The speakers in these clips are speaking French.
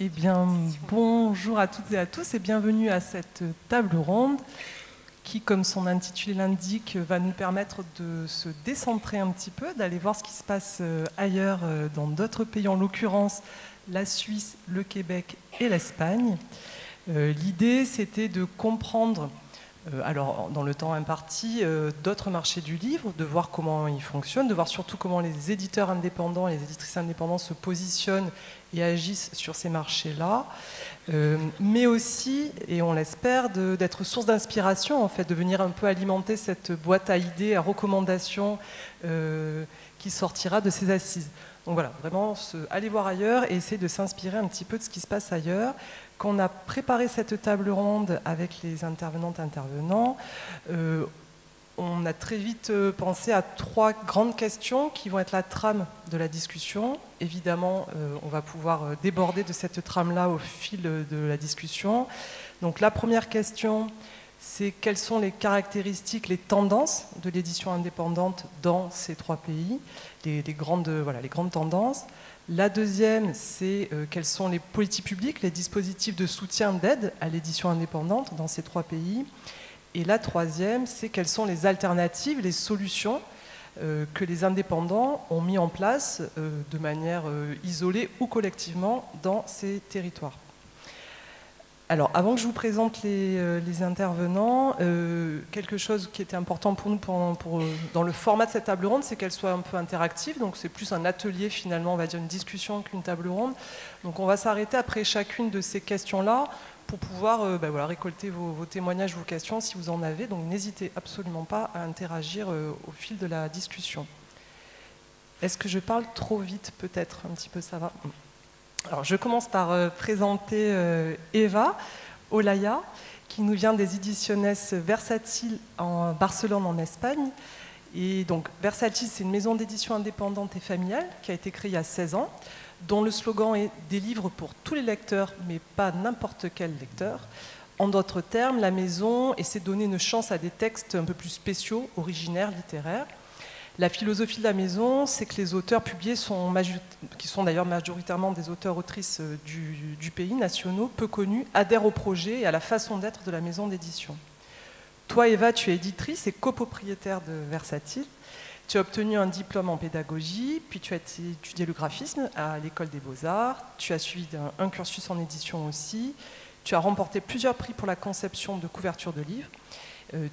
Eh bien, bonjour à toutes et à tous et bienvenue à cette table ronde qui, comme son intitulé l'indique, va nous permettre de se décentrer un petit peu, d'aller voir ce qui se passe ailleurs dans d'autres pays, en l'occurrence la Suisse, le Québec et l'Espagne. L'idée, c'était de comprendre, alors dans le temps imparti, d'autres marchés du livre, de voir comment ils fonctionnent, de voir surtout comment les éditeurs indépendants et les éditrices indépendantes se positionnent et agissent sur ces marchés-là, mais aussi, et on l'espère, d'être source d'inspiration, en fait, de venir un peu alimenter cette boîte à idées, à recommandations qui sortira de ces assises. Donc voilà, vraiment aller voir ailleurs et essayer de s'inspirer un petit peu de ce qui se passe ailleurs. Quand on a préparé cette table ronde avec les intervenantes et intervenants, on a très vite pensé à trois grandes questions qui vont être la trame de la discussion. Évidemment, on va pouvoir déborder de cette trame-là au fil de la discussion. Donc la première question, c'est quelles sont les caractéristiques, les tendances de l'édition indépendante dans ces trois pays, les grandes tendances. La deuxième, c'est quelles sont les politiques publiques, les dispositifs de soutien d'aide à l'édition indépendante dans ces trois pays. Et la troisième, c'est quelles sont les alternatives, les solutions que les indépendants ont mis en place de manière isolée ou collectivement dans ces territoires. Alors, avant que je vous présente les intervenants, quelque chose qui était important pour nous dans le format de cette table ronde, c'est qu'elle soit un peu interactive. Donc, c'est plus un atelier, finalement, on va dire une discussion qu'une table ronde. Donc, on va s'arrêter après chacune de ces questions-là pour pouvoir récolter vos témoignages, vos questions, si vous en avez. Donc, n'hésitez absolument pas à interagir au fil de la discussion. Est-ce que je parle trop vite, peut-être? Un petit peu, ça va? Alors, je commence par présenter Eva Olaya, qui nous vient des Ediciones Versátil en Barcelone, en Espagne. Et donc, Versátil, c'est une maison d'édition indépendante et familiale qui a été créée il y a 16 ans, dont le slogan est « Des livres pour tous les lecteurs, mais pas n'importe quel lecteur ». En d'autres termes, la maison essaie de donner une chance à des textes un peu plus spéciaux, originaires, littéraires. La philosophie de la maison, c'est que les auteurs publiés, qui sont d'ailleurs majoritairement des auteurs-autrices du pays, nationaux, peu connus, adhèrent au projet et à la façon d'être de la maison d'édition. Toi, Eva, tu es éditrice et copropriétaire de Versátil. Tu as obtenu un diplôme en pédagogie, puis tu as étudié le graphisme à l'École des Beaux-Arts. Tu as suivi un cursus en édition aussi. Tu as remporté plusieurs prix pour la conception de couvertures de livres.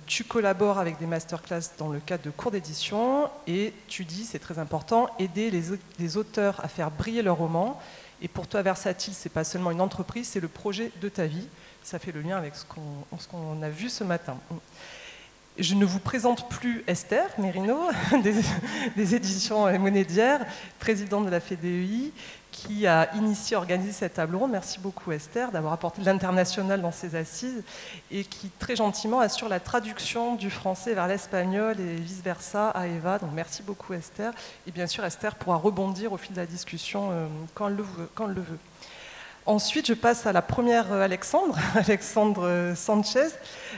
Tu collabores avec des masterclass dans le cadre de cours d'édition et tu dis, c'est très important, aider les auteurs à faire briller leurs romans. Et pour toi, Versátil, ce n'est pas seulement une entreprise, c'est le projet de ta vie. Ça fait le lien avec ce qu'on a vu ce matin. Je ne vous présente plus Esther Merino, des éditions Monédière, présidente de la FEDEI, qui a initié, organisé cette table ronde. Merci beaucoup Esther d'avoir apporté de l'international dans ces assises et qui très gentiment assure la traduction du français vers l'espagnol et vice-versa à Eva. Donc merci beaucoup Esther. Et bien sûr Esther pourra rebondir au fil de la discussion quand elle le veut. Ensuite, je passe à la première Alexandre Sanchez,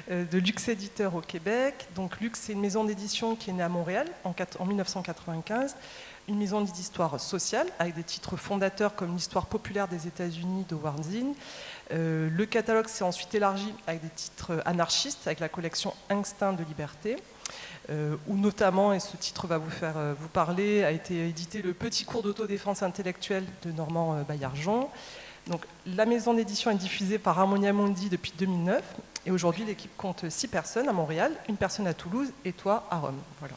de Lux Éditeur au Québec. Donc Lux, c'est une maison d'édition qui est née à Montréal en 1995. Une maison d'histoire sociale avec des titres fondateurs comme l'histoire populaire des États-Unis d'Howard Zinn. Le catalogue s'est ensuite élargi avec des titres anarchistes, avec la collection Instinct de liberté, où notamment, et ce titre va vous parler, a été édité le Petit cours d'autodéfense intellectuelle de Normand Baillargeon. Donc, la maison d'édition est diffusée par Harmonia Mundi depuis 2009 et aujourd'hui l'équipe compte 6 personnes à Montréal, une personne à Toulouse et toi à Rome. Voilà.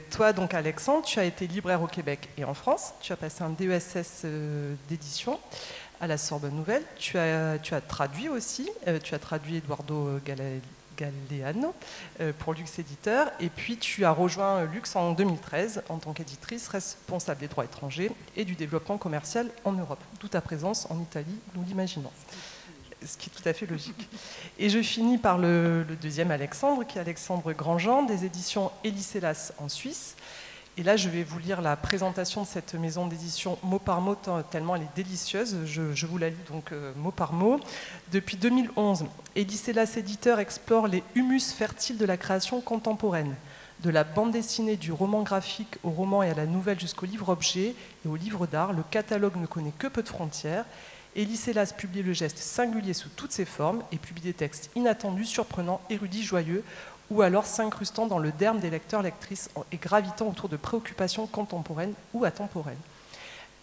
Toi, donc Alexandre, tu as été libraire au Québec et en France. Tu as passé un DESS d'édition à la Sorbonne Nouvelle. Tu as traduit aussi. Tu as traduit Eduardo Galeano pour Lux Éditeur. Et puis, tu as rejoint Lux en 2013 en tant qu'éditrice responsable des droits étrangers et du développement commercial en Europe. D'où ta présence en Italie, nous l'imaginons. Ce qui est tout à fait logique. Et je finis par le deuxième Alexandre, qui est Alexandre Grandjean, des éditions Eliselas en Suisse. Et là, je vais vous lire la présentation de cette maison d'édition mot par mot, tellement elle est délicieuse. Je vous la lis donc mot par mot. Depuis 2011, Eliselas Éditeur explore les humus fertiles de la création contemporaine. de la bande dessinée, du roman graphique au roman et à la nouvelle jusqu'au livre-objet et au livre d'art, le catalogue ne connaît que peu de frontières. Élie Selas publie le geste singulier sous toutes ses formes et publie des textes inattendus, surprenants, érudits, joyeux, ou alors s'incrustant dans le derme des lecteurs-lectrices et gravitant autour de préoccupations contemporaines ou atemporelles.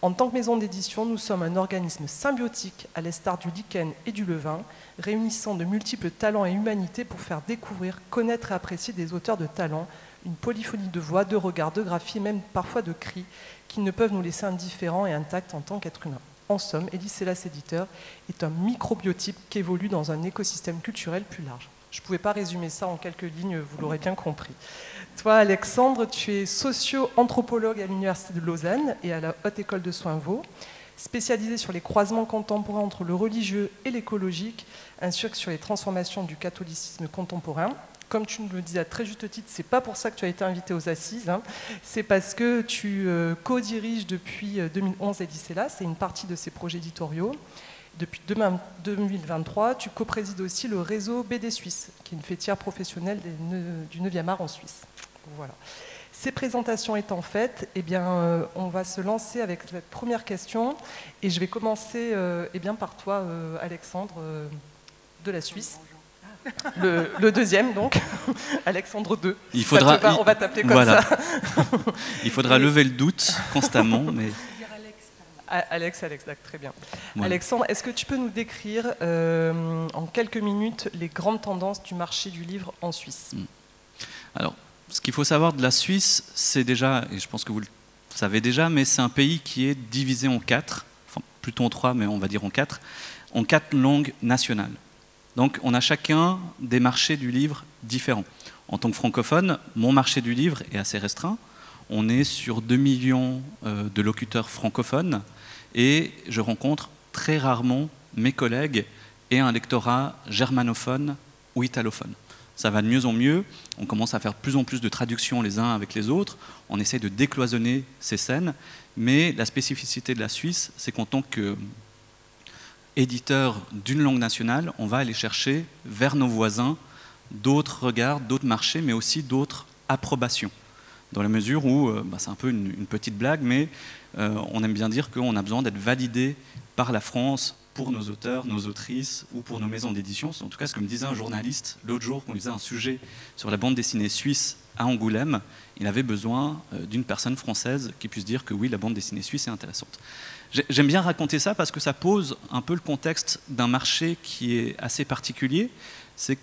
En tant que maison d'édition, nous sommes un organisme symbiotique, à l'instar du lichen et du levain, réunissant de multiples talents et humanités pour faire découvrir, connaître et apprécier des auteurs de talent, une polyphonie de voix, de regards, de graphies, même parfois de cris, qui ne peuvent nous laisser indifférents et intacts en tant qu'êtres humains. En somme, Élie Selas éditeur est un microbiotype qui évolue dans un écosystème culturel plus large. Je ne pouvais pas résumer ça en quelques lignes, vous l'aurez bien compris. Toi, Alexandre, tu es socio-anthropologue à l'Université de Lausanne et à la Haute École de Soins-Vaud, spécialisé sur les croisements contemporains entre le religieux et l'écologique, ainsi que sur les transformations du catholicisme contemporain. Comme tu nous le disais à très juste titre, ce n'est pas pour ça que tu as été invité aux Assises, hein. C'est parce que tu co-diriges depuis 2011 Élie Selas, c'est une partie de ses projets éditoriaux. Depuis 2023, tu co-présides aussi le réseau BD Suisse, qui est une fêtière professionnelle du 9e art en Suisse. Voilà. Ces présentations étant faites, eh bien, on va se lancer avec cette première question. Et je vais commencer eh bien, par toi, Alexandre, de la Suisse. Le deuxième, donc, Alexandre II. On va t'appeler comme ça. Il faudra lever le doute constamment. Mais... Alex, très bien. Ouais. Alexandre, est-ce que tu peux nous décrire en quelques minutes les grandes tendances du marché du livre en Suisse ? Alors, ce qu'il faut savoir de la Suisse, c'est déjà, et je pense que vous le savez déjà, mais c'est un pays qui est divisé en quatre, enfin plutôt en trois, mais on va dire en quatre langues nationales. Donc on a chacun des marchés du livre différents. En tant que francophone, mon marché du livre est assez restreint. On est sur 2 millions de locuteurs francophones et je rencontre très rarement mes collègues et un lectorat germanophone ou italophone. Ça va de mieux en mieux, on commence à faire de plus en plus de traductions les uns avec les autres, on essaie de décloisonner ces scènes, mais la spécificité de la Suisse, c'est qu'en tant qu'éditeur d'une langue nationale, on va aller chercher vers nos voisins d'autres regards, d'autres marchés, mais aussi d'autres approbations. Dans la mesure où, c'est un peu une petite blague, mais on aime bien dire qu'on a besoin d'être validé par la France pour nos auteurs, nos autrices ou pour nos maisons d'édition. En tout cas, ce que me disait un journaliste l'autre jour, qu'on lisait un sujet sur la bande dessinée suisse à Angoulême, il avait besoin d'une personne française qui puisse dire que oui, la bande dessinée suisse est intéressante. J'aime bien raconter ça parce que ça pose un peu le contexte d'un marché qui est assez particulier. C'est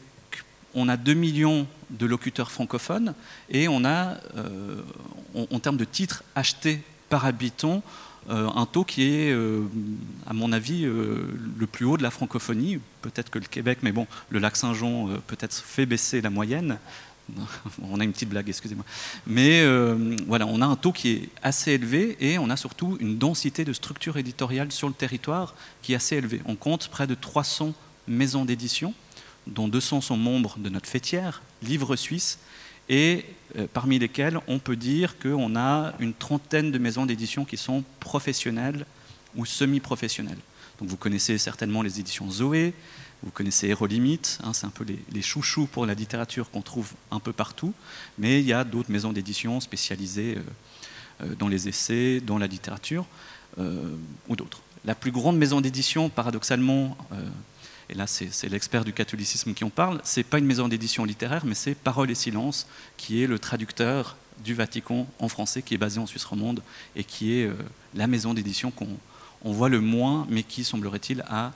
qu'on a 2 millions de locuteurs francophones et on a, en termes de titres achetés par habitant, un taux qui est, à mon avis, le plus haut de la francophonie. Peut-être que le Québec, mais bon, le lac Saint-Jean peut-être fait baisser la moyenne. On a une petite blague, excusez-moi. Mais voilà, on a un taux qui est assez élevé et on a surtout une densité de structure éditoriale sur le territoire qui est assez élevée. On compte près de 300 maisons d'édition, dont 200 sont membres de notre fêtière, Livre Suisse, et parmi lesquels on peut dire qu'on a une trentaine de maisons d'édition qui sont professionnelles ou semi-professionnelles. Donc vous connaissez certainement les éditions Zoé, vous connaissez Hérolimite, hein, c'est un peu les chouchous pour la littérature qu'on trouve un peu partout, mais il y a d'autres maisons d'édition spécialisées dans les essais, dans la littérature, ou d'autres. La plus grande maison d'édition, paradoxalement, et là c'est l'expert du catholicisme qui en parle, c'est pas une maison d'édition littéraire, mais c'est Parole et Silence, qui est le traducteur du Vatican en français, qui est basé en Suisse romande, et qui est la maison d'édition qu'on voit le moins, mais qui, semblerait-il, a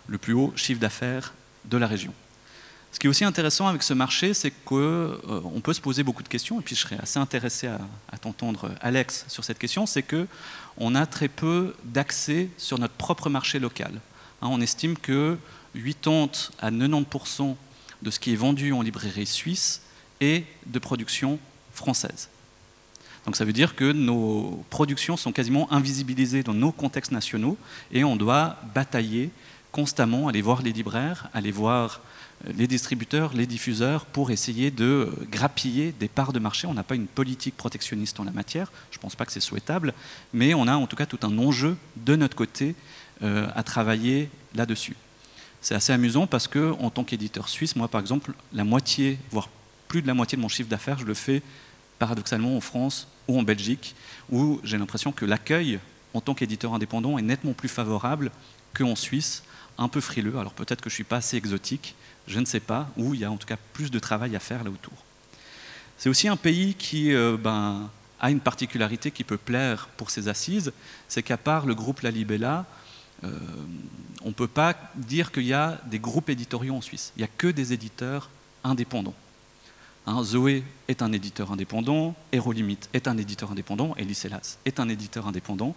le plus haut chiffre d'affaires de la région. Ce qui est aussi intéressant avec ce marché, c'est qu'on peut se poser beaucoup de questions, et puis je serais assez intéressé à t'entendre, Alex, sur cette question, c'est qu'on a très peu d'accès sur notre propre marché local. On estime que 80 à 90% de ce qui est vendu en librairie suisse est de production française. Donc ça veut dire que nos productions sont quasiment invisibilisées dans nos contextes nationaux et on doit batailler constamment, aller voir les libraires, aller voir les distributeurs, les diffuseurs pour essayer de grappiller des parts de marché. On n'a pas une politique protectionniste en la matière, je ne pense pas que c'est souhaitable, mais on a en tout cas tout un enjeu de notre côté à travailler là-dessus. C'est assez amusant parce qu'en tant qu'éditeur suisse, moi par exemple, la moitié, voire plus de la moitié de mon chiffre d'affaires, je le fais paradoxalement en France ou en Belgique, où j'ai l'impression que l'accueil en tant qu'éditeur indépendant est nettement plus favorable qu'en Suisse, un peu frileux. Alors peut-être que je ne suis pas assez exotique, je ne sais pas, où il y a en tout cas plus de travail à faire là autour. C'est aussi un pays qui a une particularité qui peut plaire pour ses assises, c'est qu'à part le groupe La Libella, on ne peut pas dire qu'il y a des groupes éditoriaux en Suisse. Il n'y a que des éditeurs indépendants. Zoé est un éditeur indépendant, Hérolimit est un éditeur indépendant, et Lycélas est un éditeur indépendant,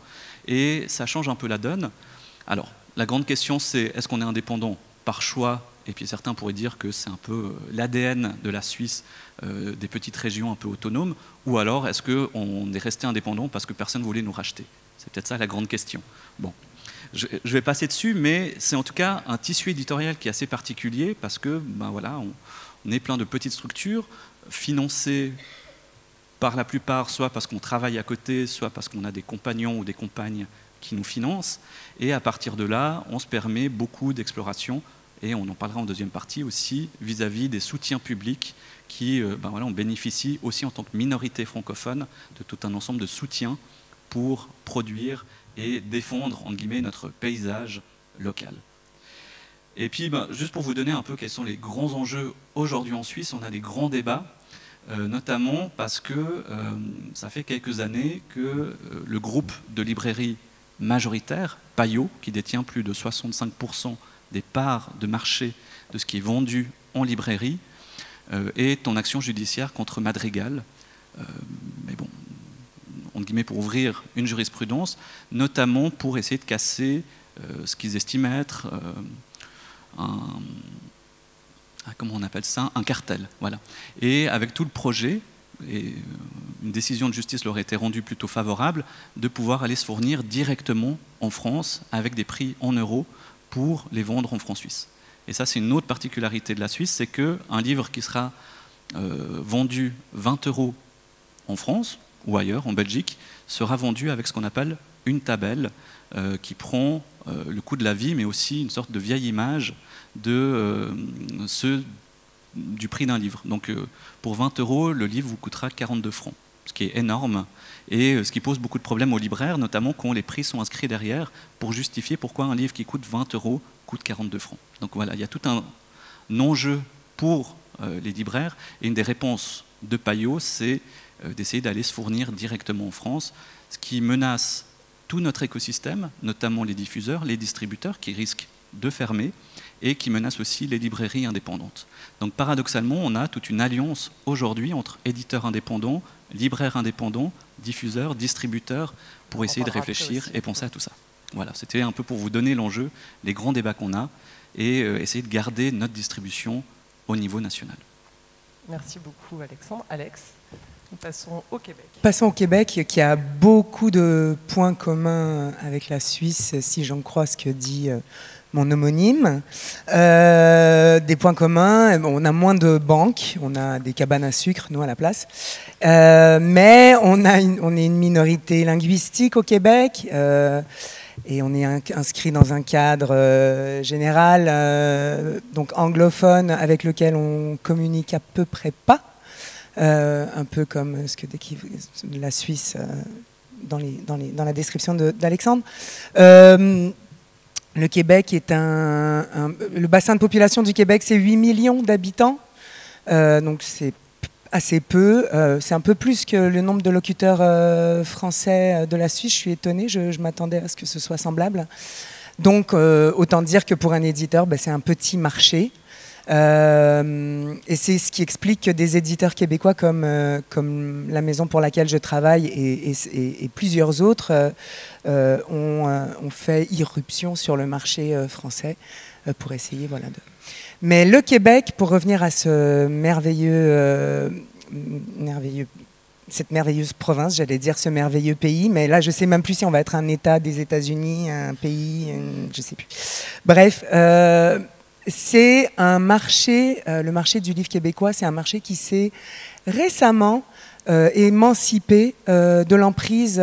et ça change un peu la donne. Alors, la grande question, c'est est-ce qu'on est indépendant par choix? Et puis certains pourraient dire que c'est un peu l'ADN de la Suisse, des petites régions un peu autonomes, ou alors est-ce qu'on est resté indépendant parce que personne ne voulait nous racheter? C'est peut-être ça la grande question. Bon, je vais passer dessus, mais c'est en tout cas un tissu éditorial qui est assez particulier parce que, voilà, on est plein de petites structures financées par la plupart, soit parce qu'on travaille à côté, soit parce qu'on a des compagnons ou des compagnes qui nous financent. Et à partir de là, on se permet beaucoup d'exploration. Et on en parlera en deuxième partie aussi vis-à-vis des soutiens publics qui, voilà, on bénéficie aussi en tant que minorité francophone de tout un ensemble de soutiens pour produire et défendre, entre guillemets, notre paysage local. Et puis, juste pour vous donner un peu quels sont les grands enjeux aujourd'hui en Suisse, on a des grands débats, notamment parce que ça fait quelques années que le groupe de librairies majoritaire, Payot, qui détient plus de 65% des parts de marché de ce qui est vendu en librairie, est en action judiciaire contre Madrigal. Mais bon, entre guillemets, pour ouvrir une jurisprudence, notamment pour essayer de casser ce qu'ils estiment être comment on appelle ça, un cartel. Voilà. Et avec tout le projet, et une décision de justice leur a été rendue plutôt favorable, de pouvoir aller se fournir directement en France avec des prix en euros pour les vendre en francs suisses. Et ça, c'est une autre particularité de la Suisse, c'est qu'un livre qui sera vendu 20 € en France ou ailleurs, en Belgique, sera vendu avec ce qu'on appelle une tabelle qui prend le coût de la vie, mais aussi une sorte de vieille image de du prix d'un livre. Donc pour 20 €, le livre vous coûtera 42 francs, ce qui est énorme, et ce qui pose beaucoup de problèmes aux libraires, notamment quand les prix sont inscrits derrière, pour justifier pourquoi un livre qui coûte 20 € coûte 42 francs. Donc voilà, il y a tout un enjeu pour les libraires, et une des réponses de Payot, c'est d'essayer d'aller se fournir directement en France, ce qui menace tout notre écosystème, notamment les diffuseurs, les distributeurs qui risquent de fermer, et qui menace aussi les librairies indépendantes. Donc paradoxalement, on a toute une alliance aujourd'hui entre éditeurs indépendants, libraires indépendants, diffuseurs, distributeurs, pour essayer de réfléchir et penser à tout ça. Voilà, c'était un peu pour vous donner l'enjeu, les grands débats qu'on a, et essayer de garder notre distribution au niveau national. Merci beaucoup Alexandre. Alex, nous passons au Québec. Passons au Québec, qui a beaucoup de points communs avec la Suisse, si j'en crois ce que dit mon homonyme. Des points communs, on a moins de banques, on a des cabanes à sucre, nous, à la place. Mais on est une minorité linguistique au Québec, et on est inscrit dans un cadre général, donc anglophone, avec lequel on communique à peu près pas. Un peu comme ce que décrit la Suisse dans la description d'Alexandre. Le Québec est le bassin de population du Québec, c'est 8 millions d'habitants, donc c'est assez peu. C'est un peu plus que le nombre de locuteurs français de la Suisse. Je suis étonnée, je m'attendais à ce que ce soit semblable. Donc autant dire que pour un éditeur, c'est un petit marché. Et c'est ce qui explique que des éditeurs québécois comme la maison pour laquelle je travaille et plusieurs autres ont fait irruption sur le marché français pour essayer, voilà. Mais le Québec, pour revenir à ce cette merveilleuse province, j'allais dire ce merveilleux pays, mais là je sais même plus si on va être un État des États-Unis, un pays, je sais plus. Bref. C'est un marché, le marché du livre québécois, c'est un marché qui s'est récemment émancipé de l'emprise,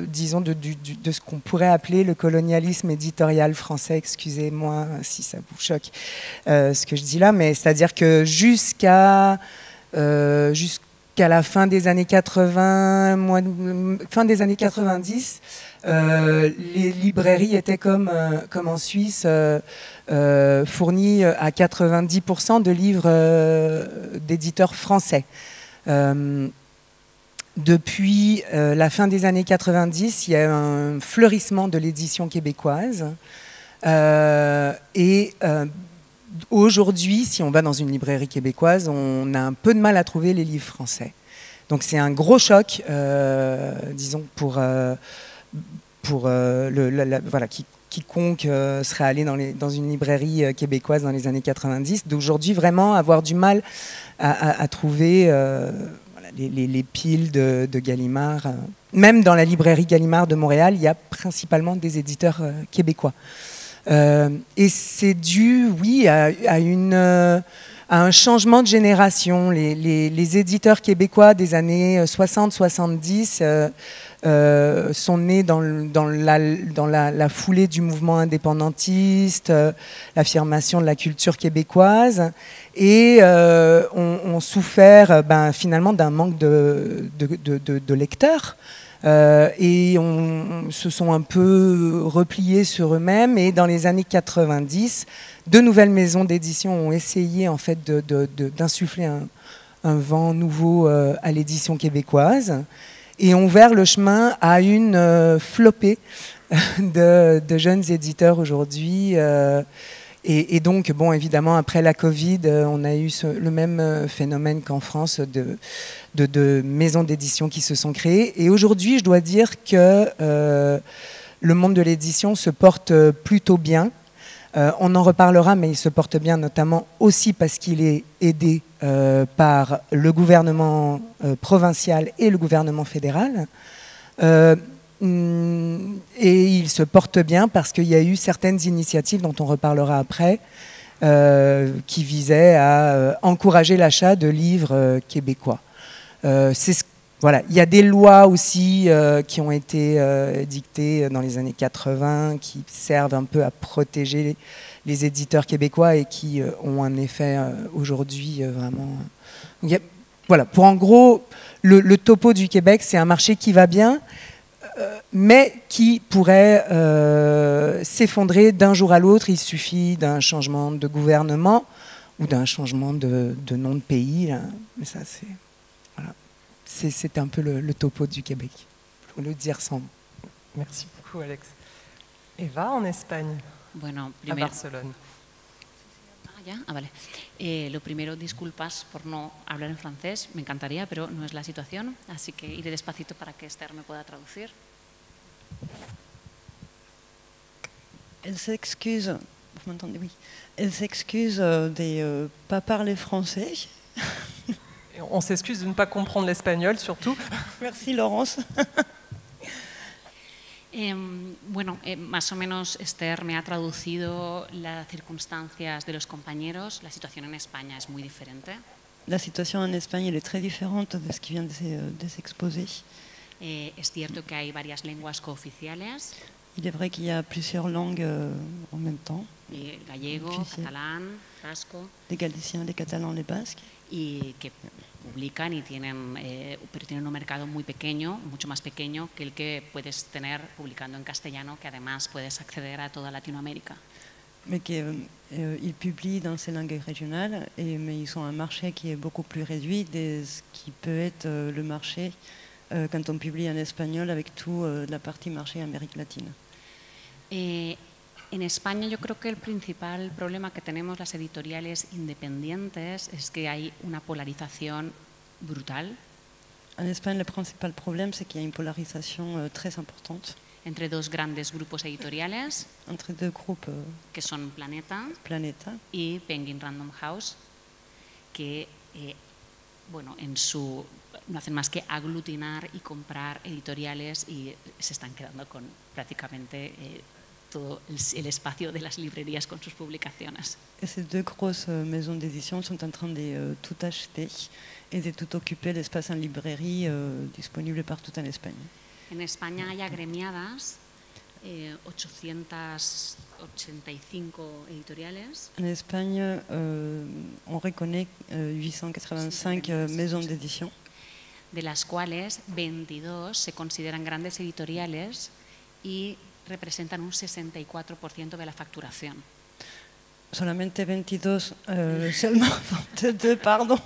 disons, de ce qu'on pourrait appeler le colonialisme éditorial français. Excusez-moi si ça vous choque ce que je dis là, mais c'est-à-dire que jusqu'à jusqu'à la fin des années 80, fin des années 90, les librairies étaient comme en Suisse fournies à 90% de livres d'éditeurs français. Depuis la fin des années 90, il y a eu un fleurissement de l'édition québécoise. Aujourd'hui, si on va dans une librairie québécoise, on a un peu de mal à trouver les livres français. Donc c'est un gros choc, disons, pour quiconque serait allé dans une librairie québécoise dans les années 90, d'aujourd'hui vraiment avoir du mal à trouver les piles de Gallimard. Même dans la librairie Gallimard de Montréal, il y a principalement des éditeurs québécois. Et c'est dû, oui, à un changement de génération. Les éditeurs québécois des années 60-70 sont nés dans la foulée du mouvement indépendantiste, l'affirmation de la culture québécoise, et ont souffert finalement d'un manque de lecteurs. Et se sont un peu repliés sur eux-mêmes, et dans les années 90, de nouvelles maisons d'édition ont essayé en fait d'insuffler un vent nouveau à l'édition québécoise et ont ouvert le chemin à une flopée de jeunes éditeurs aujourd'hui. Et donc, bon, évidemment, après la Covid, on a eu le même phénomène qu'en France de maisons d'édition qui se sont créées. Et aujourd'hui, je dois dire que le monde de l'édition se porte plutôt bien. On en reparlera, mais il se porte bien notamment aussi parce qu'il est aidé par le gouvernement provincial et le gouvernement fédéral. Et il se porte bien parce qu'il y a eu certaines initiatives dont on reparlera après qui visaient à encourager l'achat de livres québécois. Voilà. Il y a des lois aussi qui ont été dictées dans les années 80 qui servent un peu à protéger les éditeurs québécois et qui ont un effet aujourd'hui vraiment... Voilà. Pour en gros, le topo du Québec, c'est un marché qui va bien, mais qui pourrait s'effondrer d'un jour à l'autre. Il suffit d'un changement de gouvernement ou d'un changement de nom de pays. Là. Mais ça, c'est... Voilà. C'est un peu le topo du Québec, pour le dire sans mots. Merci beaucoup, Alex. Eva, en Espagne, bueno, à Barcelone. ¿Ya? Ah, vale. Lo primero, disculpas por no hablar en francés, me encantaría, pero no es la situación, así que iré despacito para que Esther me pueda traducir. Elle s'excuse, vous m'entendez, oui. Elle s'excuse de ne pas parler français. On s'excuse de ne pas comprendre l'espagnol, surtout. Merci, Laurence. Bueno, más o menos Esther me ha traducido las circunstancias de los compañeros. La situación en España es muy diferente. La situation en Espagne elle est très différente de ce qui vient de s'exposer. Es cierto que hay varias lenguas cooficiales. Il est vrai qu'il y a plusieurs langues en même temps. Gallego, catalán, vasco. Les Galiciens, les Catalans, les Basques. Y que publican y pero tienen un mercado muy pequeño, mucho más pequeño que el que puedes tener publicando en castellano, que además puedes acceder a toda Latinoamérica. Mais ils publient dans ces langues régionales, mais ils ont un marché qui est beaucoup plus réduit de ce qui peut être le marché quand on publie en espagnol avec toute la partie marché Amérique latine. En España yo creo que el principal problema que tenemos las editoriales independientes es que hay una polarización brutal. En Espagne, le principal problème, c'est qu'il y a une polarisation très importante. Entre dos grandes grupos editoriales. Entre deux groupes. Que son Planeta. Planeta. Y Penguin Random House, que bueno, no hacen más que aglutinar y comprar editoriales y se están quedando con prácticamente todo el espacio de las librerías con sus publicaciones. Et ces deux grosses maisons d'édition sont en train de tout acheter et de tout occuper l'espace en librairie disponible partout en Espagne. En España hay agremiadas. 885 editoriales. En Espagne, on reconnaît 885 maisons d'édition, de las cuales 22 se consideran grandes editoriales y representan un 64% de la facturación. solamente 22, seulement 22, pardon,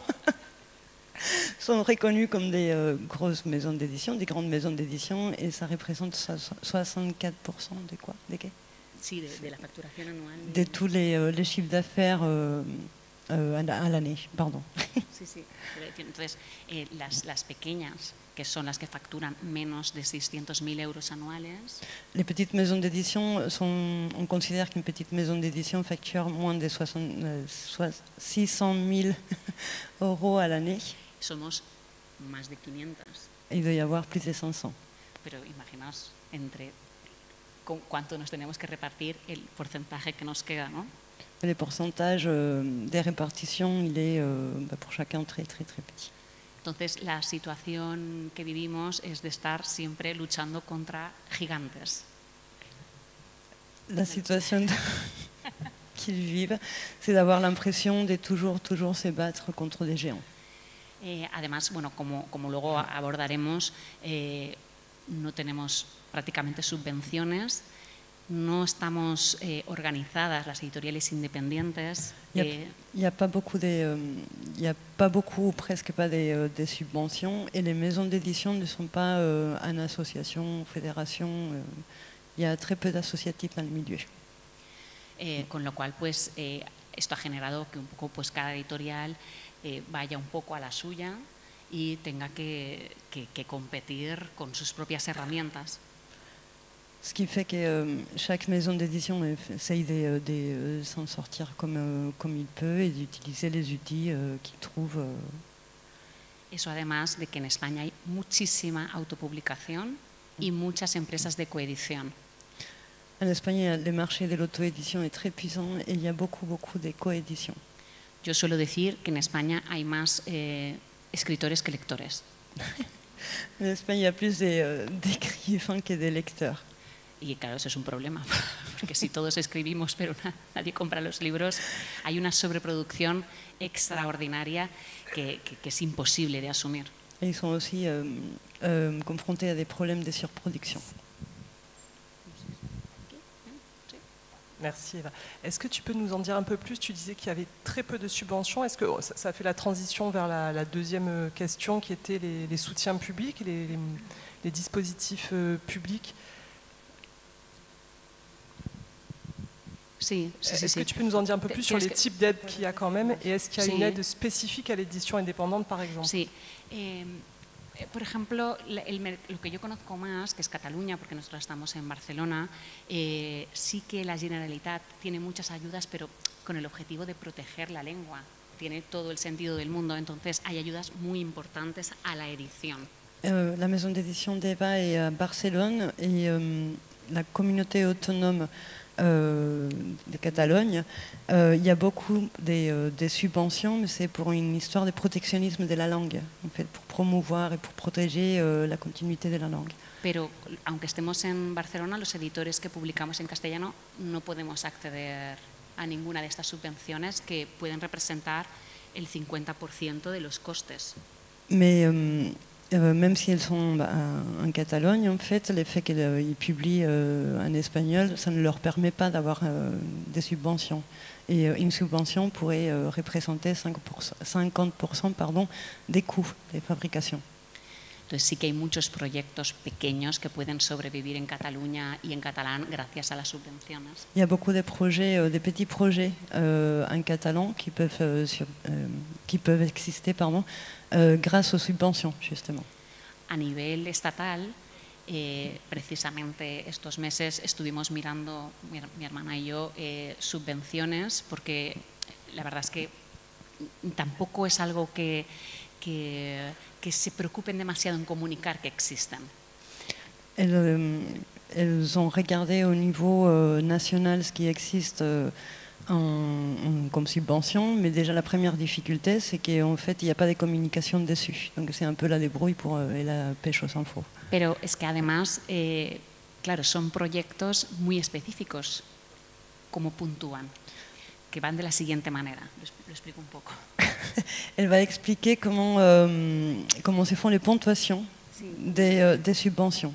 sont reconnus comme des grosses maisons d'édition, des grandes maisons d'édition, et ça représente 64% de quoi? De qué? Sí, de la facturación anual. De tous les chiffres d'affaires à l'année, pardon. Sí, sí. Entonces, las pequeñas, que son las que facturan menos de 600.000 euros anuales. Les petites maisons d'édition, on considère qu'une petite maison d'édition facture moins de 600 000 euros à l'année. Somos más de 500. Il doit y avoir plus de 500. Pero imaginaos con cuánto nos tenemos que repartir el porcentaje que nos queda, ¿no? Le pourcentage des répartitions, il est pour chacun très très très petit. Entonces, la situación que vivimos es de estar siempre luchando contra gigantes. La situation qu'ils vivent, c'est d'avoir l'impression de toujours se battre contre des géants. Además, bueno, como luego abordaremos, no tenemos prácticamente subvenciones, no estamos organizadas las editoriales independientes. Il n'y a pas beaucoup, ou presque pas des subventions, et les maisons d'édition ne sont pas en association, fédération. Il y a très peu d'associatifs dans le milieu. Con lo cual, pues, esto ha generado que un poco, pues, cada editorial vaya un poco a la suya y tenga que competir con sus propias herramientas. Ce qui fait que chaque maison d'édition essaye de s'en sortir comme il peut et d'utiliser les outils qu'il trouve. Eso además de que en España hay muchísima autopublicación y muchas empresas de coedición. En Espagne, le marché de l'auto-édition est très puissant et il y a beaucoup de coéditions. Yo suelo decir que en España hay más escritores que lectores. En Espagne, il y a plus d'écrivains que de lecteurs. Y claro, eso es un problema, porque si todos escribimos pero nadie compra los libros, hay una sobreproducción extraordinaria que es imposible de asumir. Et ils sont aussi confrontés à des problèmes de surproduction. Merci Eva. Est-ce que tu peux nous en dire un peu plus? Tu disais qu'il y avait très peu de subventions. Est-ce que ça fait la transition vers la deuxième question qui était les soutiens publics, les dispositifs publics? Sí, est-ce que tu peux nous en dire un peu plus sur les types d'aides qu'il y a quand même, et est-ce qu'il y a une aide spécifique à l'édition indépendante, par exemple? Sí. Por ejemplo, lo que yo conozco más, que es Cataluña, porque nosotros estamos en Barcelona, sí que la Generalitat tiene muchas ayudas, pero con el objetivo de proteger la lengua. Tiene todo el sentido del mundo, entonces hay ayudas muy importantes a la edición. La maison d'édition d'Eva est à Barcelone et la communauté autonome de Catalogne, il y a beaucoup des subventions, mais c'est pour une histoire de protectionnisme de la langue, en fait, pour promouvoir et pour protéger la continuité de la langue. Pero aunque estemos en Barcelona, los editores que publicamos en castellano no podemos acceder a ninguna de estas subvenciones que pueden representar el 50% de los costes. Mais même si elles sont en Catalogne, en fait, le fait qu'ils publient en espagnol, ça ne leur permet pas d'avoir des subventions. Et une subvention pourrait représenter 50% des coûts de fabrication. Entonces sí que hay muchos proyectos pequeños que pueden sobrevivir en Cataluña y en catalán gracias a las subvenciones. Il y a beaucoup de projets, des petits projets en catalan qui peuvent exister, grâce aux subventions, justement. A nivel estatal, precisamente estos meses estuvimos mirando, mi hermana y yo, subvenciones, porque la verdad es que tampoco es algo que se preocupen demasiado en comunicar que existen. Elles ont regardé au niveau national ce qui existe comme subvention, mais déjà la première difficulté, c'est qu'en fait, il n'y a pas de communication dessus. Donc c'est un peu la débrouille et la pêche au sans faux. Pero es que además claro, son proyectos muy específicos. ¿Cómo puntúan? Que van de la siguiente manera. Lo explico un poco. Elle va expliquer comment se font les puntuations des subventions.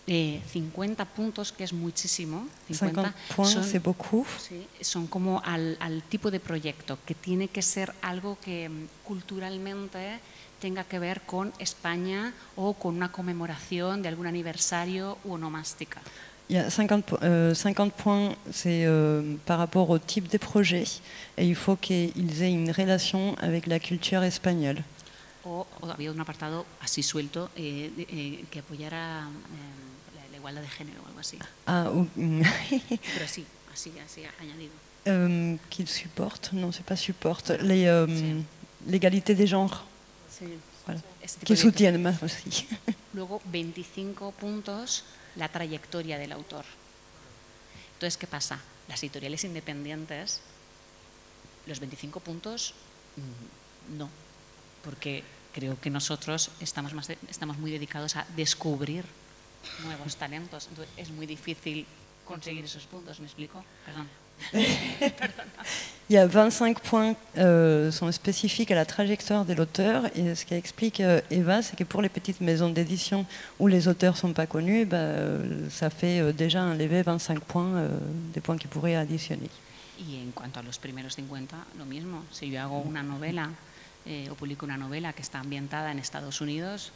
50 puntos, que es muchísimo. 50 points, c'est beaucoup. Sí, son como al tipo de proyecto, que tiene que ser algo que culturalmente tenga que ver con España o con una conmemoración de algún aniversario u onomástica. Il y a 50 points, c'est par rapport au type des projets, et il faut qu'ils aient une relation avec la culture espagnole. O había un apartado así suelto que apoyara la igualdad de género o algo así. Pero sí, así añadido. Qu'ils supportent, non, c'est pas supporte, l'égalité des genres. Sí. Voilà. Este tipo Qu'ils de- soutiennent más aussi. Luego 25 puntos, la trayectoria del autor. Entonces, ¿qué pasa? Las editoriales independientes, los 25 puntos, no, porque creo que nosotros estamos muy dedicados a descubrir nuevos talentos. Entonces, es muy difícil conseguir esos puntos, ¿me explico? Perdón. Il y a 25 points sont spécifiques à la trajectoire de l'auteur, et ce qu'explique Eva, c'est que pour les petites maisons d'édition où les auteurs ne sont pas connus, ça fait déjà enlever 25 points, des points qui pourraient additionner. Y en cuanto a los primeros 50, lo mismo. Si yo hago una novela o publico una novela que está ambientada en Estados Unidos,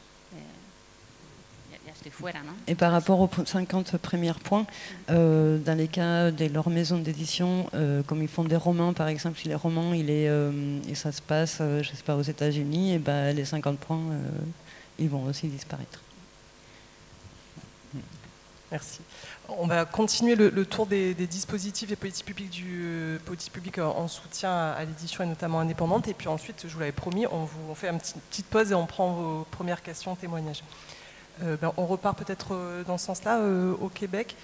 ya estoy fuera, ¿no? Et par rapport aux 50 premiers points, dans les cas de leur maison d'édition, comme ils font des romans, par exemple, si les romans, et ça se passe, je sais pas, aux États-Unis, et les 50 points, ils vont aussi disparaître. Merci. On va continuer le tour des dispositifs et politiques publiques en soutien à l'édition et notamment indépendante. Et puis ensuite, je vous l'avais promis, on fait une petite pause et on prend vos premières questions, témoignages. On repart peut-être dans ce sens-là, au Québec.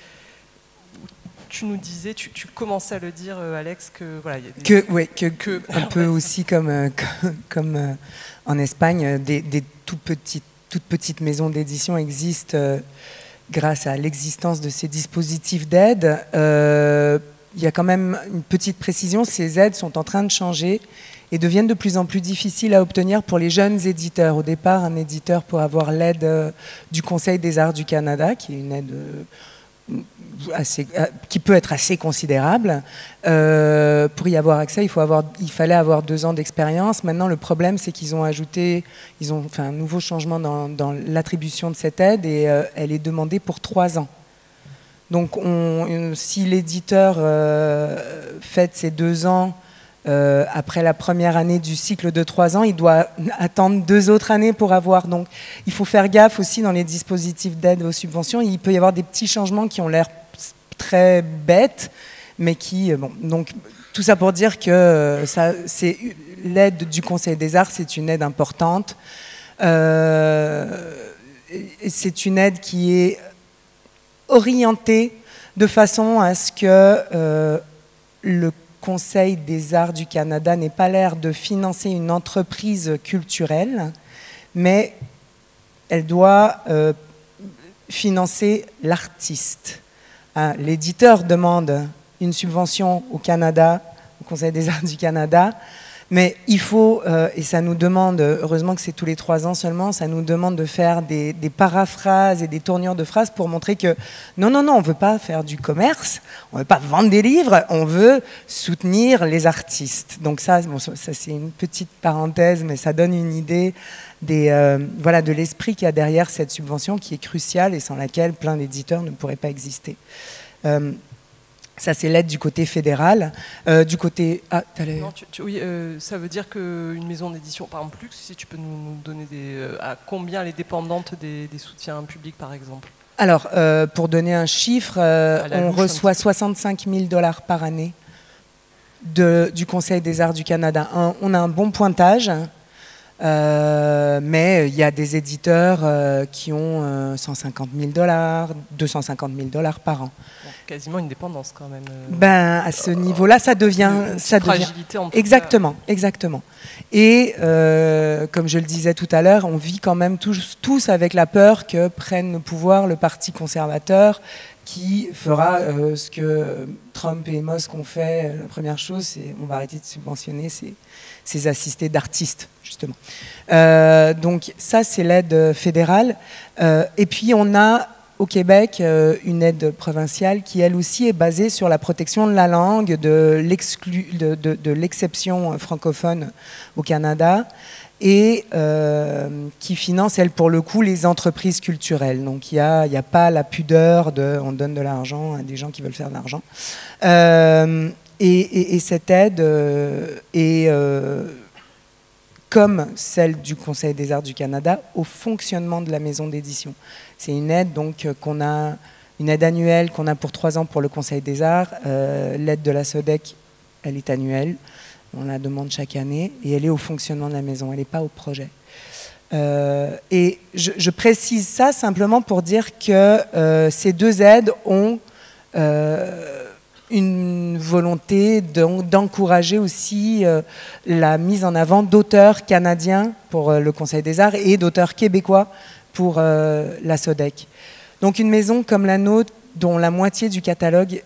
Tu nous disais, tu commençais à le dire, Alex, que voilà, il y a des... Un peu aussi comme en Espagne, des toutes petites maisons d'édition existent grâce à l'existence de ces dispositifs d'aide. Il y a quand même une petite précision, ces aides sont en train de changer et deviennent de plus en plus difficiles à obtenir pour les jeunes éditeurs. Au départ, un éditeur pour avoir l'aide du Conseil des arts du Canada, qui est une aide qui peut être assez considérable. Pour y avoir accès, il fallait avoir 2 ans d'expérience. Maintenant, le problème, c'est qu'ils ont fait un nouveau changement dans l'attribution de cette aide et elle est demandée pour 3 ans. Donc, si l'éditeur fête ses 2 ans après la première année du cycle de 3 ans, il doit attendre 2 autres années pour avoir. Donc, il faut faire gaffe aussi dans les dispositifs d'aide aux subventions. Il peut y avoir des petits changements qui ont l'air très bêtes, mais qui... donc, tout ça pour dire que c'est l'aide du Conseil des arts, c'est une aide importante. C'est une aide qui est orientée de façon à ce que le Conseil des arts du Canada n'ait pas l'air de financer une entreprise culturelle, mais elle doit financer l'artiste. L'éditeur demande une subvention au Canada, au Conseil des arts du Canada, mais il faut, et ça nous demande, heureusement que c'est tous les 3 ans seulement, ça nous demande de faire des paraphrases et des tournures de phrases pour montrer que non, on ne veut pas faire du commerce, on ne veut pas vendre des livres, on veut soutenir les artistes. Donc ça c'est une petite parenthèse, mais ça donne une idée de l'esprit qu'il y a derrière cette subvention qui est cruciale et sans laquelle plein d'éditeurs ne pourraient pas exister. Ça, c'est l'aide du côté fédéral. Du côté... Non, oui, ça veut dire qu'une maison d'édition, par exemple, si tu peux nous donner à combien elle est dépendante des soutiens publics, par exemple? Alors, pour donner un chiffre, on reçoit 65 000 $ par année du Conseil des arts du Canada. On a un bon pointage, mais il y a des éditeurs qui ont 150 000 $, 250 000 $ par an. Quasiment une dépendance quand même. Ben, à ce niveau-là, ça devient... Fragilité en tout exactement, cas. exactement. Et comme je le disais tout à l'heure, on vit quand même tous avec la peur que prenne le pouvoir le parti conservateur qui fera ce que Trump et Musk ont fait. La première chose, c'est on va arrêter de subventionner ces assistés d'artistes, justement. Donc ça, c'est l'aide fédérale. Et puis on a au Québec une aide provinciale qui, elle aussi, est basée sur la protection de la langue, de l'exception francophone au Canada, et qui finance, elle, pour le coup, les entreprises culturelles. Donc il n'y a pas la pudeur de on donne de l'argent à des gens qui veulent faire de l'argent. Et cette aide est, comme celle du Conseil des arts du Canada, au fonctionnement de la maison d'édition. C'est une aide donc qu'on a, une aide annuelle qu'on a pour 3 ans pour le Conseil des arts. L'aide de la SODEC, elle est annuelle. On la demande chaque année et elle est au fonctionnement de la maison, elle n'est pas au projet. Et je précise ça simplement pour dire que ces 2 aides ont une volonté d'encourager aussi la mise en avant d'auteurs canadiens pour le Conseil des arts et d'auteurs québécois pour la SODEC. Donc une maison comme la nôtre, dont la moitié du catalogue